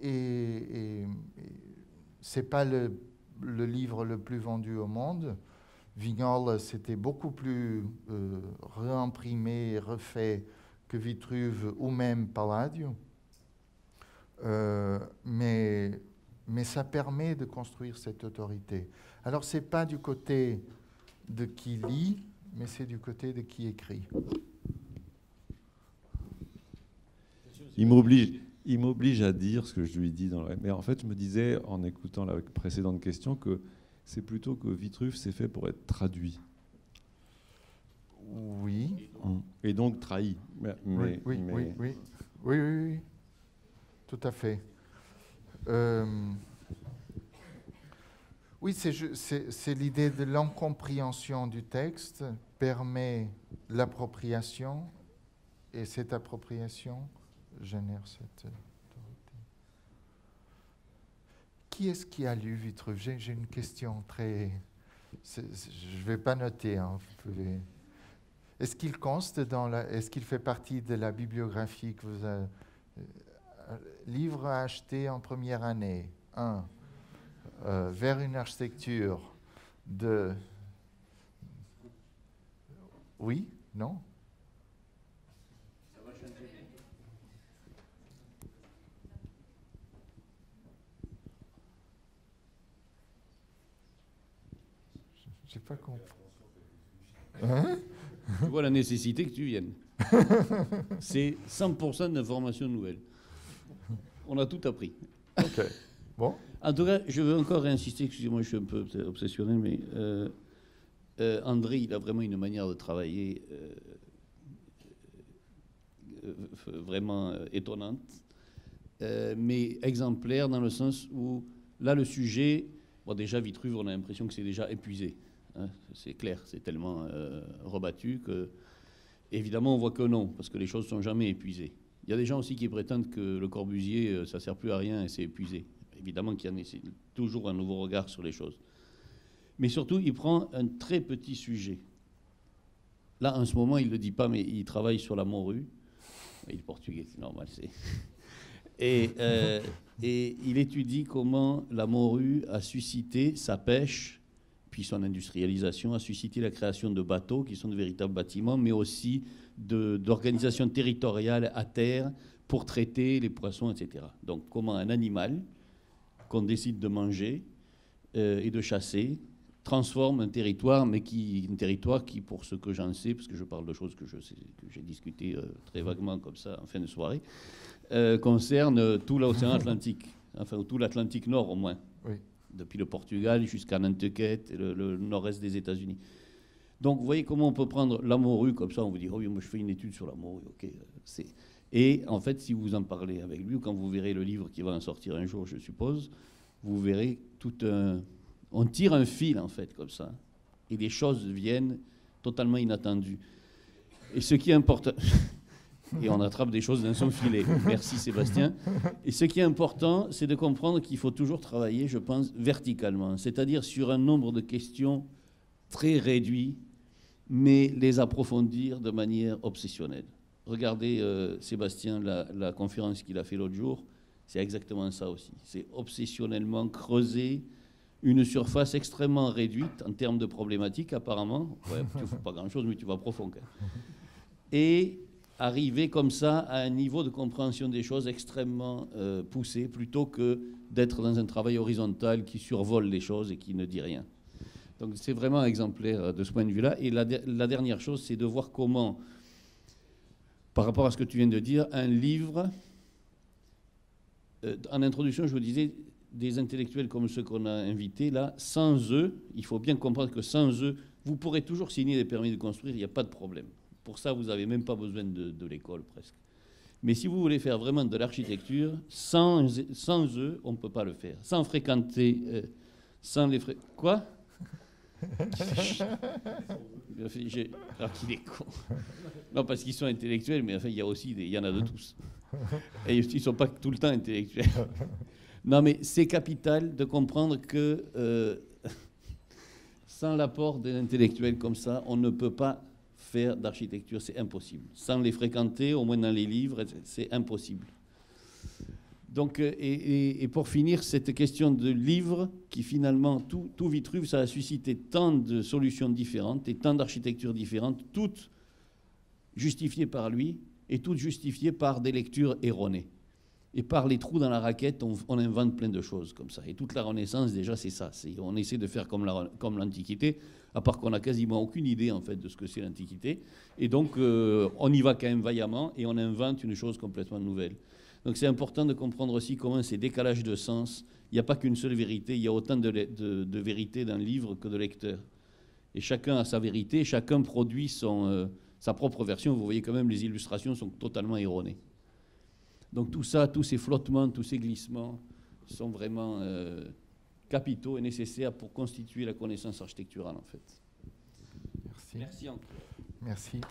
Et ce n'est pas le livre le plus vendu au monde. Vignal, c'était beaucoup plus réimprimé, refait que Vitruve ou même Palladio. Mais ça permet de construire cette autorité. Alors, ce n'est pas du côté de qui lit, mais c'est du côté de qui écrit. Il m'oblige à dire ce que je lui dis. Mais en fait, je me disais, en écoutant la précédente question, que c'est plutôt que Vitruve, c'est fait pour être traduit. Oui. Et donc trahi. Oui. Tout à fait. Oui, c'est l'idée de l'incompréhension du texte permet l'appropriation et cette appropriation génère cette autorité. Qui est-ce qui a lu Vitruve? J'ai une question très... je ne vais pas noter. Hein, vous pouvez... Est-ce qu'il conste est-ce qu'il fait partie de la bibliographie que vous avez... livre à acheter en première année, 1. Vers une architecture de... Oui? Non? Ça va changer. Je n'ai pas compris. Hein? Tu vois la nécessité que tu viennes. C'est 100% d'informations nouvelles. On a tout appris. OK. Bon. En tout cas, je veux encore insister, excusez-moi, je suis un peu obsessionnel, mais André, il a vraiment une manière de travailler vraiment étonnante, mais exemplaire dans le sens où, là, le sujet, bon, déjà, Vitruve, on a l'impression que c'est déjà épuisé. Hein, c'est clair, c'est tellement rebattu que, évidemment, on voit que non, parce que les choses ne sont jamais épuisées. Il y a des gens aussi qui prétendent que Le Corbusier, ça ne sert plus à rien et c'est épuisé. Évidemment qu'il y en a toujours un nouveau regard sur les choses. Mais surtout, il prend un très petit sujet. là, en ce moment, il ne le dit pas, mais il travaille sur la morue. Il est portugais, c'est normal. Et il étudie comment la morue a suscité sa pêche, puis son industrialisation, a suscité la création de bateaux qui sont de véritables bâtiments, mais aussi d'organisations territoriales à terre pour traiter les poissons, etc. Donc, comment un animal qu'on décide de manger et de chasser transforme un territoire, mais un territoire qui, pour ce que j'en sais, parce que je parle de choses que j'ai discutées très vaguement comme ça en fin de soirée, concerne tout l'océan Atlantique, enfin tout l'Atlantique Nord au moins, Oui. depuis le Portugal jusqu'à Nantucket et le nord-est des États-Unis. Donc vous voyez comment on peut prendre la morue comme ça, on vous dit, oh oui, moi je fais une étude sur la morue, ok. Et en fait, si vous en parlez avec lui, ou quand vous verrez le livre qui va en sortir un jour, je suppose, vous verrez on tire un fil, en fait, comme ça, et des choses viennent totalement inattendues. Et ce qui est important... et on attrape des choses dans son filet. Merci, Sébastien. Et ce qui est important, c'est de comprendre qu'il faut toujours travailler, je pense, verticalement, c'est-à-dire sur un nombre de questions très réduit, mais les approfondir de manière obsessionnelle. Regardez, Sébastien, la conférence qu'il a fait l'autre jour, c'est exactement ça aussi. C'est obsessionnellement creuser une surface extrêmement réduite en termes de problématiques, apparemment. Ouais, tu ne fais pas grand-chose, mais tu vas profond. Et arriver comme ça à un niveau de compréhension des choses extrêmement poussé, plutôt que d'être dans un travail horizontal qui survole les choses et qui ne dit rien. Donc c'est vraiment exemplaire de ce point de vue-là. Et la dernière chose, c'est de voir comment, par rapport à ce que tu viens de dire, un livre... en introduction, je vous disais, des intellectuels comme ceux qu'on a invités, là, sans eux, il faut bien comprendre que sans eux, vous pourrez toujours signer des permis de construire, il n'y a pas de problème. Pour ça, vous n'avez même pas besoin de l'école, presque. Mais si vous voulez faire vraiment de l'architecture, sans eux, on ne peut pas le faire. Sans fréquenter, sans les Quoi? Alors qu'il est con. Non, parce qu'ils sont intellectuels, mais enfin, il y en a de tous. Et ils ne sont pas tout le temps intellectuels. Non, mais c'est capital de comprendre que sans l'apport des intellectuels comme ça, on ne peut pas faire d'architecture, c'est impossible. Sans les fréquenter, au moins dans les livres, c'est impossible. Donc, et pour finir, cette question de livres, qui finalement, tout Vitruve, ça a suscité tant de solutions différentes et tant d'architectures différentes, toutes justifiées par lui et toutes justifiées par des lectures erronées. Et par les trous dans la raquette, on invente plein de choses comme ça. Et toute la Renaissance, déjà, c'est ça. On essaie de faire comme l'Antiquité, à part qu'on n'a quasiment aucune idée, en fait, de ce que c'est l'Antiquité. Et donc, on y va quand même vaillamment et on invente une chose complètement nouvelle. Donc, c'est important de comprendre aussi comment ces décalages de sens, il n'y a pas qu'une seule vérité, il y a autant de vérités dans le livre que de lecteurs. Et chacun a sa vérité, chacun produit sa propre version. Vous voyez quand même, les illustrations sont totalement erronées. Donc tout ça, tous ces flottements, tous ces glissements sont vraiment capitaux et nécessaires pour constituer la connaissance architecturale, en fait. Merci. Merci encore. Merci.